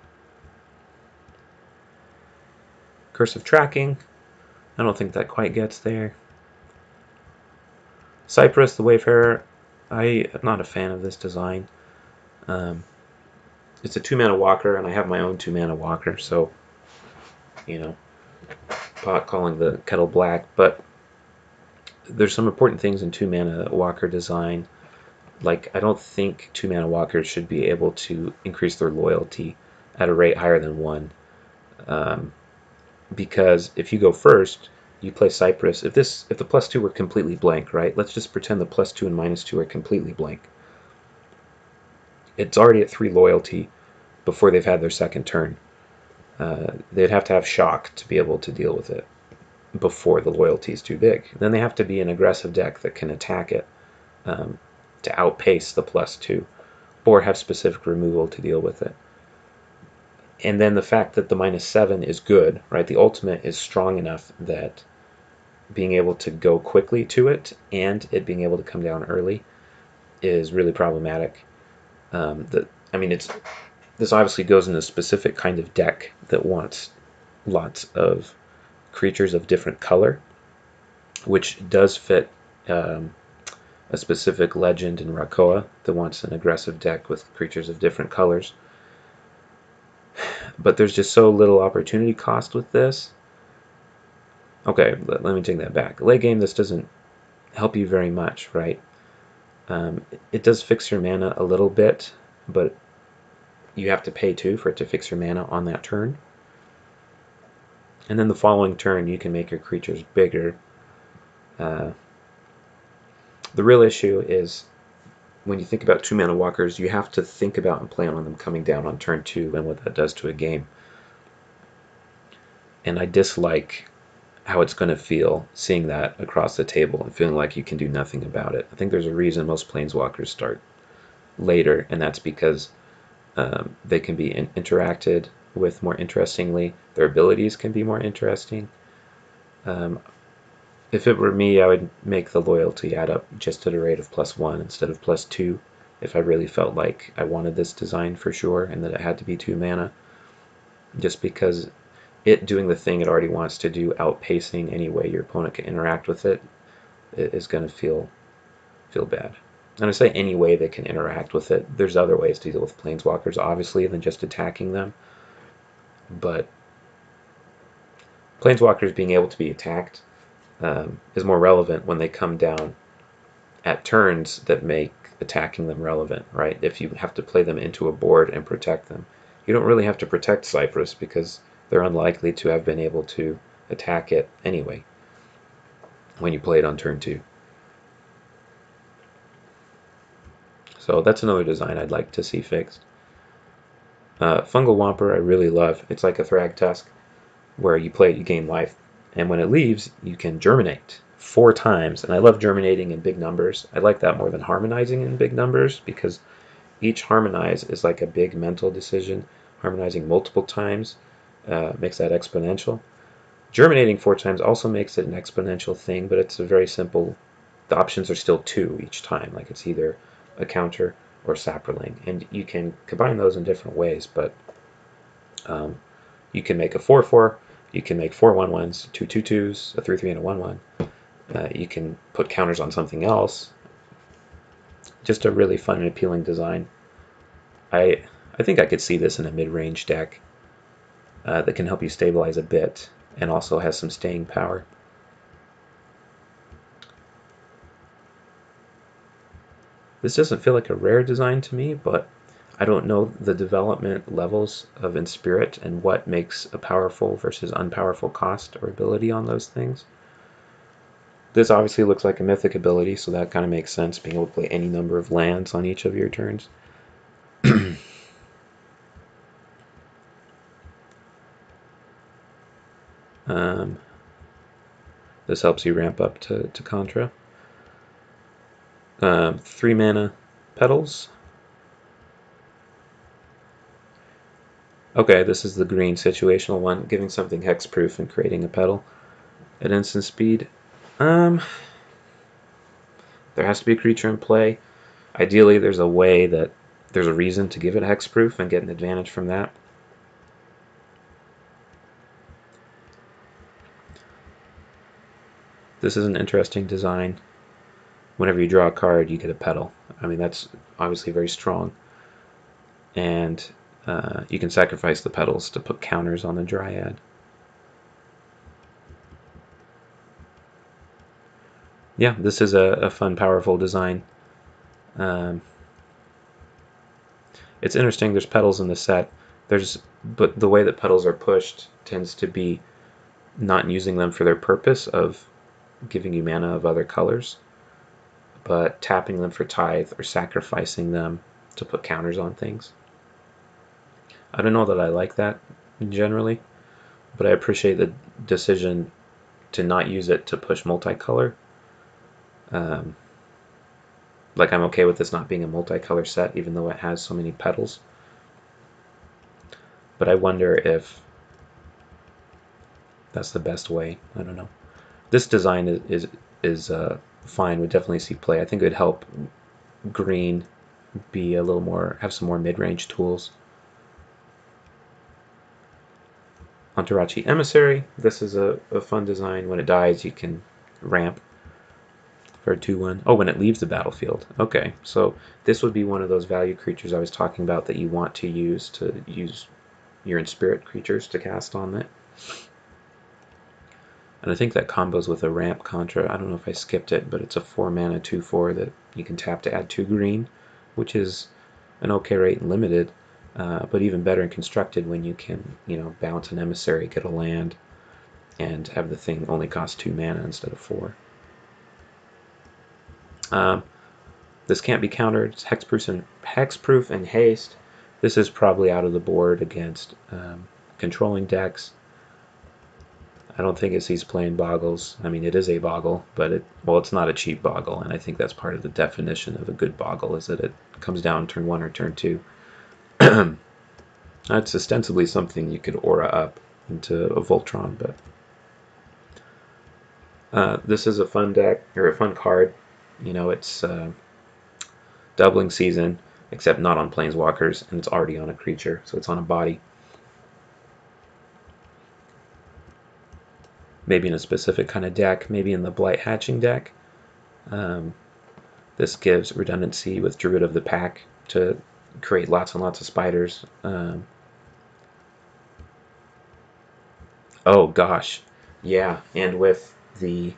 Curse of Tracking. I don't think that quite gets there. Cypress, the Wayfarer. I am not a fan of this design. It's a 2-mana walker, and I have my own 2-mana walker, so, pot calling the kettle black. But there's some important things in 2-mana walker design. Like, I don't think 2-mana walkers should be able to increase their loyalty at a rate higher than 1. Because if you go first, you play Cypress. If the +2 were completely blank, right? Let's just pretend the +2 and -2 are completely blank. It's already at 3 loyalty before they've had their second turn. They'd have to have shock to be able to deal with it before the loyalty is too big. Then they have to be an aggressive deck that can attack it to outpace the +2, or have specific removal to deal with it. And then the fact that the -7 is good, right? The ultimate is strong enough that being able to go quickly to it and it being able to come down early is really problematic. This obviously goes in a specific kind of deck that wants lots of creatures of different color, which does fit a specific legend in Rakoa that wants an aggressive deck with creatures of different colors. But there's just so little opportunity cost with this. Okay, let me take that back. Late game, this doesn't help you very much, right? It does fix your mana a little bit, but you have to pay 2 for it to fix your mana on that turn. And then the following turn, you can make your creatures bigger. The real issue is, when you think about 2-mana walkers, you have to think about and plan on them coming down on turn 2 and what that does to a game. And I dislike how it's going to feel seeing that across the table and feeling like you can do nothing about it. I think there's a reason most planeswalkers start later, and that's because they can be interacted with more interestingly. Their abilities can be more interesting. Um, if it were me, I would make the loyalty add up just at a rate of +1 instead of +2 if I really felt like I wanted this design for sure and that it had to be 2 mana, just because it doing the thing it already wants to do, outpacing any way your opponent can interact with it, is going to feel bad. And I say any way they can interact with it. There's other ways to deal with planeswalkers, obviously, than just attacking them. But planeswalkers being able to be attacked is more relevant when they come down at turns that make attacking them relevant, right? If you have to play them into a board and protect them. You don't really have to protect Cypress because they're unlikely to have been able to attack it anyway when you play it on turn 2. So that's another design I'd like to see fixed. Fungal Whomper I really love. It's like a Thragtusk where you play it, you gain life, and when it leaves, you can germinate 4 times. And I love germinating in big numbers. I like that more than harmonizing in big numbers because each harmonize is like a big mental decision. Harmonizing multiple times makes that exponential. Germinating 4 times also makes it an exponential thing, but it's a very simple. The options are still 2 each time. Like it's either a counter or saproling, and you can combine those in different ways. But you can make a 4/4. You can make 4 1/1s, 2 2/2s, a 3/3, and a 1/1. You can put counters on something else. Just a really fun and appealing design. I think I could see this in a mid-range deck that can help you stabilize a bit and also has some staying power. This doesn't feel like a rare design to me, but I don't know the development levels of Inspirit and what makes a powerful versus unpowerful cost or ability on those things. This obviously looks like a mythic ability, so that kind of makes sense, being able to play any number of lands on each of your turns. This helps you ramp up to Contra. 3 mana Petals. Okay, this is the green situational one, giving something hexproof and creating a petal at instant speed. There has to be a creature in play. Ideally, there's a way that there's a reason to give it hexproof and get an advantage from that. This is an interesting design. Whenever you draw a card, you get a petal. I mean, that's obviously very strong. And you can sacrifice the petals to put counters on the Dryad. Yeah, this is a fun, powerful design. It's interesting, there's petals in the set. But the way that petals are pushed tends to be not using them for their purpose of giving you mana of other colors, but tapping them for tithe or sacrificing them to put counters on things. I don't know that I like that generally, but I appreciate the decision to not use it to push multicolor. Like I'm okay with this not being a multicolor set, even though it has so many petals. But I wonder if that's the best way. I don't know. This design is fine. Would definitely see play. I think it would help green be a little more, have some more mid-range tools. Antarachi Emissary. This is a fun design. When it dies, you can ramp for a 2/1. Oh, when it leaves the battlefield. Okay, so this would be one of those value creatures I was talking about that you want to use your Inspirit creatures to cast on it. And I think that combos with a ramp Contra. I don't know if I skipped it, but it's a 4 mana 2/4 that you can tap to add 2 green, which is an okay rate in limited, but even better in constructed when you can, bounce an Emissary, get a land, and have the thing only cost 2 mana instead of 4. This can't be countered. It's hexproof and haste. This is probably out of the board against controlling decks. I don't think he's playing boggles. I mean, it is a boggle, but it's not a cheap boggle, and I think that's part of the definition of a good boggle is that it comes down turn 1 or turn 2. That's ostensibly something you could aura up into a Voltron, but this is a fun deck, or a fun card. You know, it's doubling season, except not on planeswalkers, and it's already on a creature, so it's on a body. Maybe in a specific kind of deck, maybe in the Blight Hatching deck. This gives redundancy with Druid of the Pack to create lots and lots of spiders. Oh gosh, yeah, and with the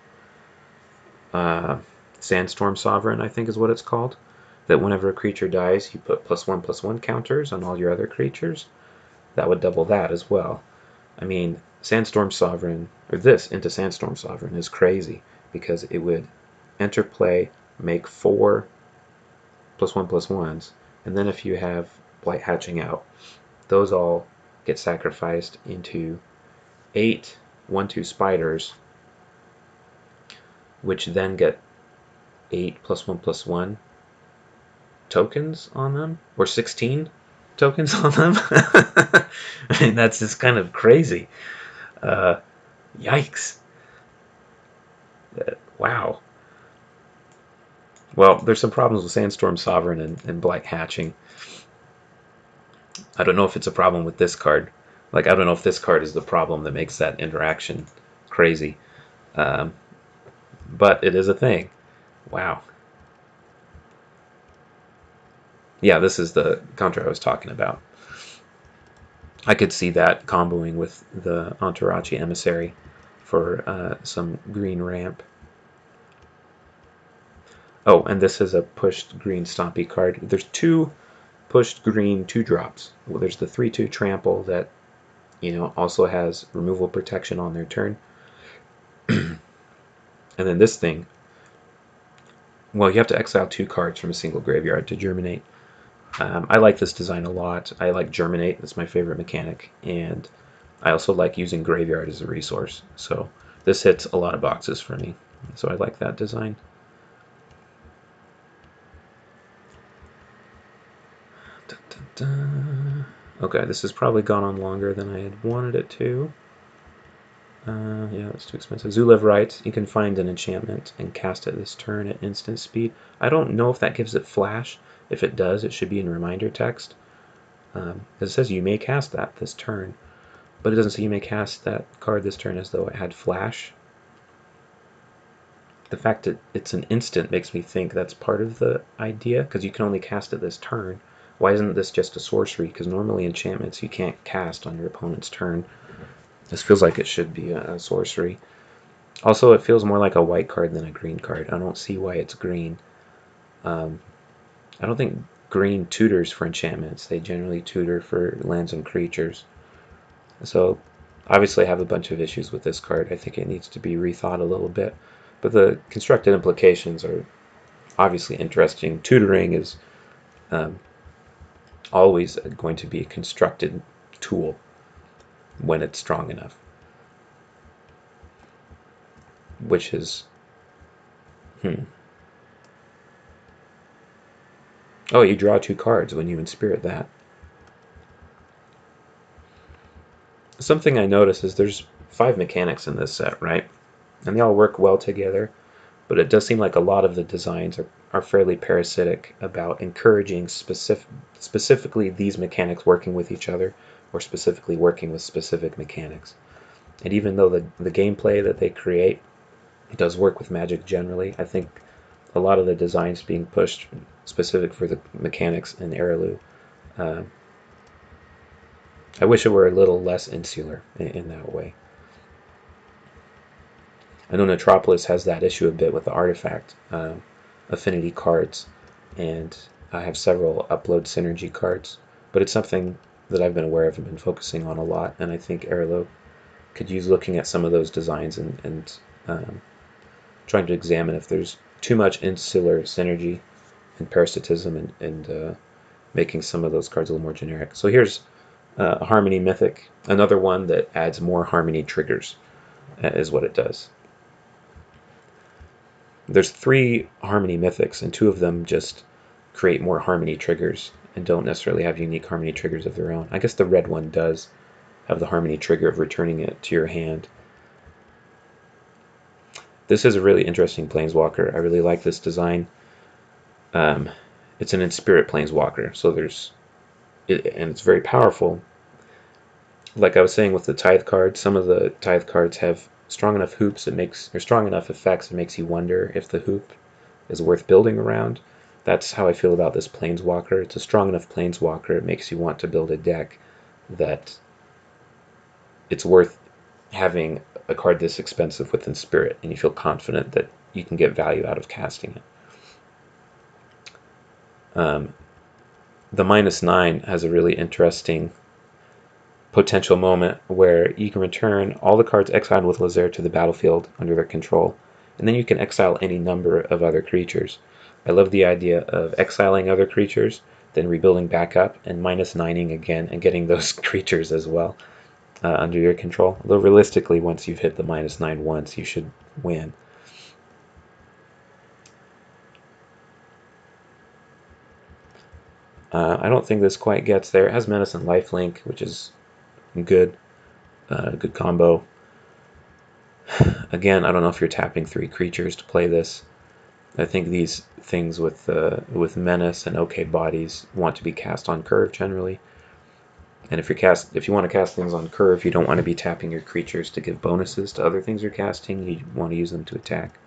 Sandstorm Sovereign, I think is what it's called, that whenever a creature dies, you put +1/+1 counters on all your other creatures. That would double that as well. I mean, Sandstorm Sovereign, or this into Sandstorm Sovereign is crazy, because it would enter play, make 4 +1/+1s, and then if you have Blight Hatching out, those all get sacrificed into 8 1/2 spiders, which then get 8 +1/+1 tokens on them, or 16 tokens on them. I mean, that's just kind of crazy. Yikes. Wow. Well, there's some problems with Sandstorm Sovereign and Blight Hatching. I don't know if it's a problem with this card. Like, I don't know if this card is the problem that makes that interaction crazy. But it is a thing. Wow. Yeah, this is the counter I was talking about. I could see that comboing with the Antarachi Emissary for some green ramp. Oh, and this is a pushed green Stompy card. There's 2 pushed green 2-drops. Well, there's the 3/2 Trample that, you know, also has removal protection on their turn. And then this thing, well, you have to exile 2 cards from a single graveyard to germinate. I like this design a lot. I like Germinate. That's my favorite mechanic. And I also like using Graveyard as a resource. So this hits a lot of boxes for me. So I like that design. Dun, dun, dun. Okay, this has probably gone on longer than I had wanted it to. Yeah, that's too expensive. Zulev writes, you can find an enchantment and cast it this turn at instant speed. I don't know if that gives it flash. If it does, it should be in reminder text. It says you may cast that this turn, but it doesn't say you may cast that card this turn as though it had flash. The fact that it's an instant makes me think that's part of the idea, because you can only cast it this turn. Why isn't this just a sorcery? Because normally enchantments you can't cast on your opponent's turn. This feels like it should be a sorcery. Also, it feels more like a white card than a green card. I don't see why it's green. I don't think green tutors for enchantments. They generally tutor for lands and creatures. So, obviously I have a bunch of issues with this card. I think it needs to be rethought a little bit. But the constructed implications are obviously interesting. Tutoring is always going to be a constructed tool when it's strong enough, which is oh, you draw 2 cards when you Inspirit that. Something I notice is there's 5 mechanics in this set, right? And they all work well together, but it does seem like a lot of the designs are fairly parasitic about encouraging specifically these mechanics working with each other, or specifically working with specific mechanics. And even though the gameplay that they create does work with Magic generally, I think a lot of the designs being pushed specific for the mechanics in Eralou, I wish it were a little less insular in that way. I know Metropolis has that issue a bit with the artifact affinity cards, and I have several upload synergy cards, but it's something that I've been aware of and been focusing on a lot, and I think Eralou could use looking at some of those designs and trying to examine if there's too much insular synergy and parasitism, and making some of those cards a little more generic. So here's a Harmony Mythic, another one that adds more Harmony triggers. is what it does. There's 3 Harmony Mythics, and 2 of them just create more Harmony triggers and don't necessarily have unique Harmony triggers of their own. I guess the red one does have the Harmony trigger of returning it to your hand. This is a really interesting Planeswalker. I really like this design. It's an Inspirit Planeswalker, so and it's very powerful. Like I was saying with the Tithe cards, some of the Tithe cards have strong enough hoops or strong enough effects it makes you wonder if the hoop is worth building around. That's how I feel about this Planeswalker. It's a strong enough Planeswalker, it makes you want to build a deck that it's worth having a card this expensive with Inspirit, and you feel confident that you can get value out of casting it. The -9 has a really interesting potential moment where you can return all the cards exiled with Lazair to the battlefield under their control, and then you can exile any number of other creatures. I love the idea of exiling other creatures, then rebuilding back up and -9ing again and getting those creatures as well under your control. Although realistically, once you've hit the -9 once, you should win. I don't think this quite gets there. It has Menace and Lifelink, which is good. Good combo. Again, I don't know if you're tapping 3 creatures to play this. I think these things with Menace and OK Bodies want to be cast on curve generally. And if you want to cast things on curve, you don't want to be tapping your creatures to give bonuses to other things you're casting. You want to use them to attack.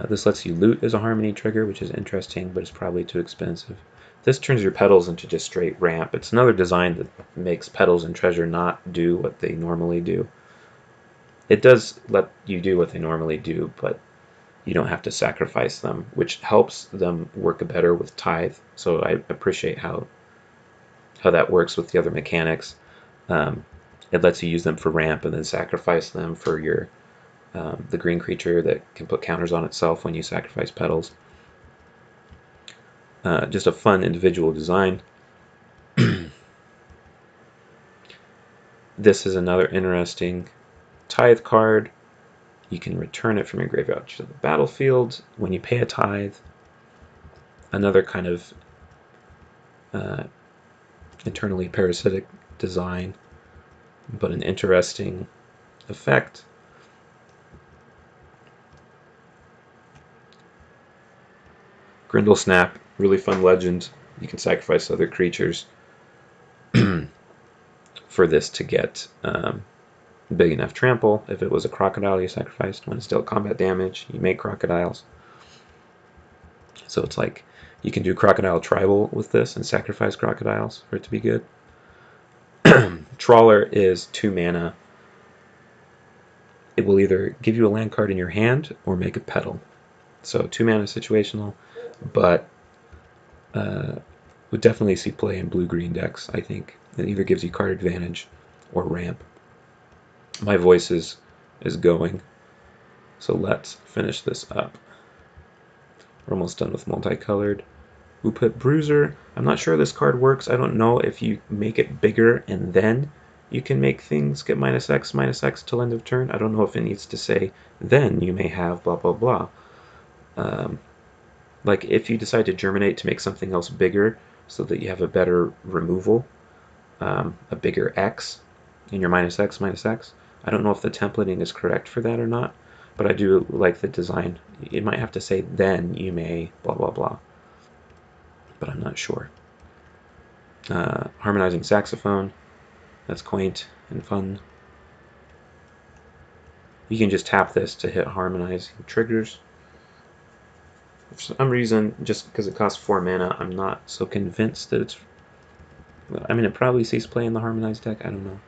This lets you loot as a Harmony trigger, which is interesting, but it's probably too expensive. This turns your petals into just straight ramp. It's another design that makes petals and treasure not do what they normally do. It does let you do what they normally do, but you don't have to sacrifice them, which helps them work better with Tithe. So I appreciate how that works with the other mechanics. It lets you use them for ramp and then sacrifice them for your the green creature that can put counters on itself when you sacrifice petals. Just a fun individual design. This is another interesting Tithe card. You can return it from your graveyard to the battlefield when you pay a Tithe. Another kind of internally parasitic design, but an interesting effect. Grindle Snap, really fun legend. You can sacrifice other creatures for this to get big enough trample. If it was a crocodile you sacrificed, when it's dealt combat damage, you make crocodiles. So it's like you can do Crocodile Tribal with this and sacrifice crocodiles for it to be good. Trawler is 2 mana. It will either give you a land card in your hand or make a petal. So 2 mana situational, but would definitely see play in blue-green decks, I think. It either gives you card advantage or ramp. My voice is going, so let's finish this up. We're almost done with multicolored. We put Bruiser. I'm not sure this card works. I don't know if you make it bigger and then you can make things get -X till end of turn. I don't know if it needs to say, then you may have blah, blah, blah. Like if you decide to germinate to make something else bigger so that you have a better removal, a bigger X in your -X. I don't know if the templating is correct for that or not, but I do like the design. It might have to say, then you may blah, blah, blah, but I'm not sure. Harmonizing Saxophone, that's quaint and fun. You can just tap this to hit harmonizing triggers. For some reason, just because it costs 4 mana, I'm not so convinced that it's... I mean, it probably sees play in the harmonized deck, I don't know.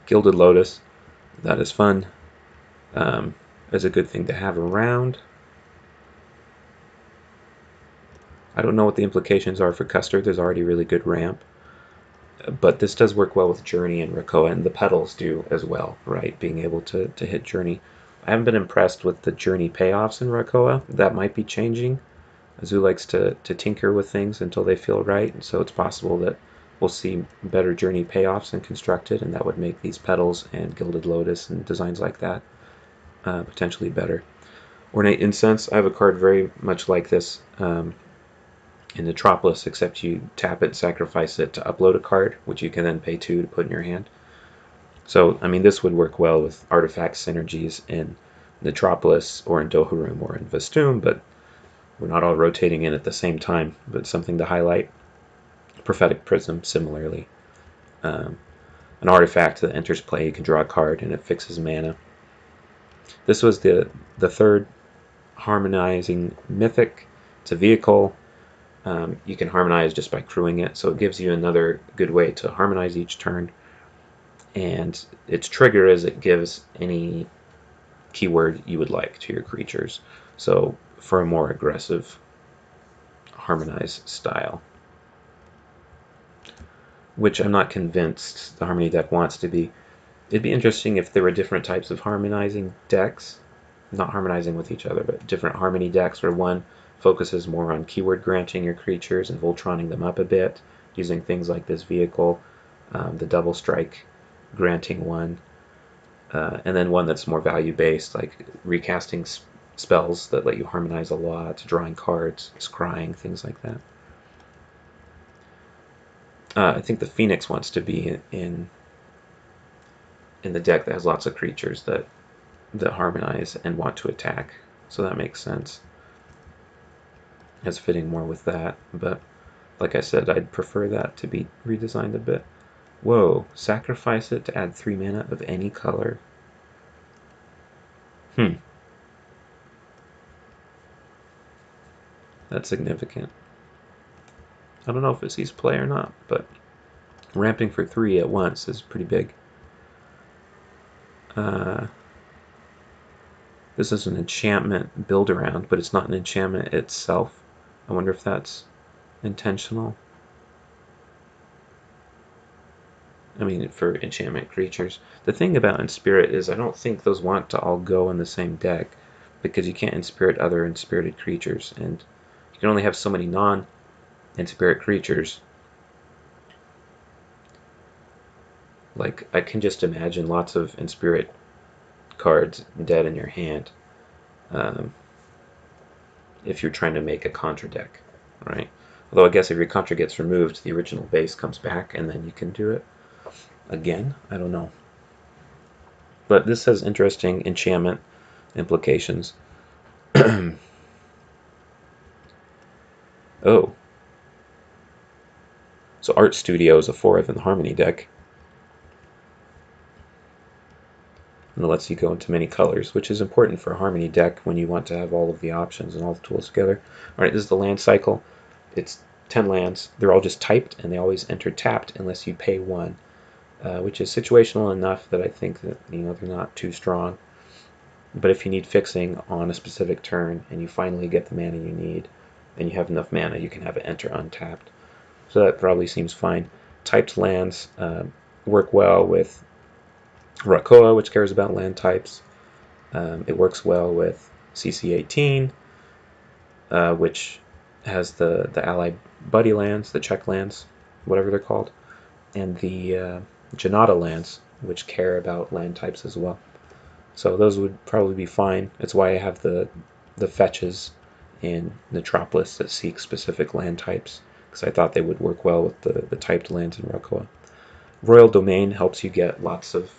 Gilded Lotus, that is fun. Is a good thing to have around. I don't know what the implications are for Custard. There's already really good ramp. But this does work well with Journey and Rakoa, and the petals do as well, right? Being able to hit Journey. I haven't been impressed with the Journey payoffs in Rakoa. That might be changing. Azu likes to tinker with things until they feel right, and so it's possible that we'll see better journey payoffs in constructed, and that would make these petals and gilded lotus and designs like that potentially better. Ornate incense, I have a card very much like this in Metropolis, except you tap it and sacrifice it to upload a card, which you can then pay 2 to put in your hand. So, I mean, this would work well with artifact synergies in Metropolis or in Doharum or in Vestum, but we're not all rotating in at the same time, but something to highlight. Prophetic Prism, similarly. An artifact that enters play, you can draw a card and it fixes mana. This was the third harmonizing mythic. It's a vehicle. You can harmonize just by crewing it, so it gives you another good way to harmonize each turn. And its trigger is it gives any keyword you would like to your creatures. So for a more aggressive harmonized style, which I'm not convinced the Harmony deck wants to be. It'd be interesting if there were different types of harmonizing decks, not harmonizing with each other, but different Harmony decks where one focuses more on keyword granting your creatures and Voltroning them up a bit, using things like this vehicle, the double strike granting one, and then one that's more value based, like recasting spells that let you harmonize a lot, drawing cards, scrying, things like that. I think the Phoenix wants to be in the deck that has lots of creatures that harmonize and want to attack, so that makes sense. It's fitting more with that, but like I said, I'd prefer that to be redesigned a bit. Whoa, sacrifice it to add 3 mana of any color. That's significant. I don't know if it sees play or not, but ramping for 3 at once is pretty big. This is an enchantment build around, but it's not an enchantment itself. I wonder if that's intentional. I mean, for enchantment creatures. The thing about Inspirit is I don't think those want to all go in the same deck, because you can't Inspirit other Inspirited creatures, and you can only have so many non-Inspirit creatures. Like, I can just imagine lots of Inspirit cards dead in your hand if you're trying to make a Contra deck, right? Although I guess if your Contra gets removed, the original base comes back, and then you can do it again. I don't know. But this has interesting enchantment implications. Oh. So Art Studio is a 4th in the Harmony deck. And it lets you go into many colors, which is important for a Harmony deck when you want to have all of the options and all the tools together. Alright, this is the land cycle. It's 10 lands. They're all just typed, and they always enter tapped unless you pay 1, which is situational enough that I think that they're not too strong. But if you need fixing on a specific turn, and you finally get the mana you need, and you have enough mana, you can have it enter untapped. So that probably seems fine. Typed lands work well with Rakoa, which cares about land types. It works well with CC18, which has the ally buddy lands, the check lands, whatever they're called, and the Janata lands, which care about land types as well. So those would probably be fine. It's why I have the fetches in Metropolis that seek specific land types, because I thought they would work well with the typed lands in Rakoa. Royal Domain helps you get lots of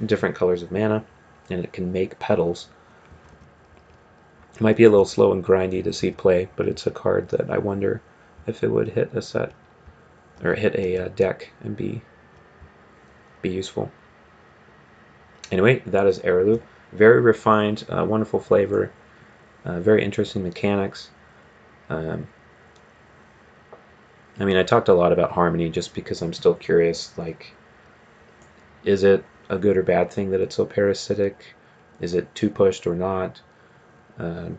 different colors of mana, and it can make petals. It might be a little slow and grindy to see play, but it's a card that I wonder if it would hit a set, or hit a deck and be useful. Anyway, that is Eralou. Very refined, wonderful flavor, very interesting mechanics. I mean, I talked a lot about Harmony just because I'm still curious, like, is it a good or bad thing that it's so parasitic? Is it too pushed or not? I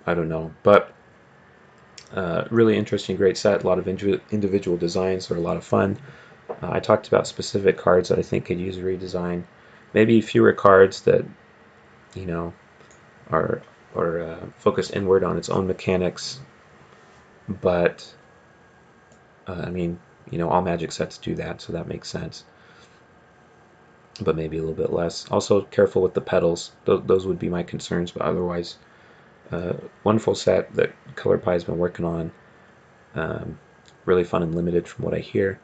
don't know, but really interesting, great set. A lot of individual designs are a lot of fun. I talked about specific cards that I think could use a redesign. Maybe fewer cards that, are focused inward on its own mechanics, but I mean, all Magic sets do that, so that makes sense. But maybe a little bit less. Also, careful with the petals. Those would be my concerns, but otherwise, wonderful set that Color Pie has been working on. Really fun and limited from what I hear.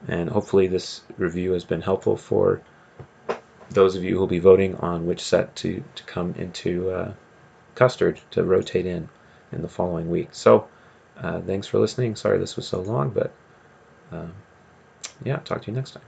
And hopefully this review has been helpful for those of you who will be voting on which set to come into Custard to rotate in the following week. So thanks for listening. Sorry this was so long, but yeah, talk to you next time.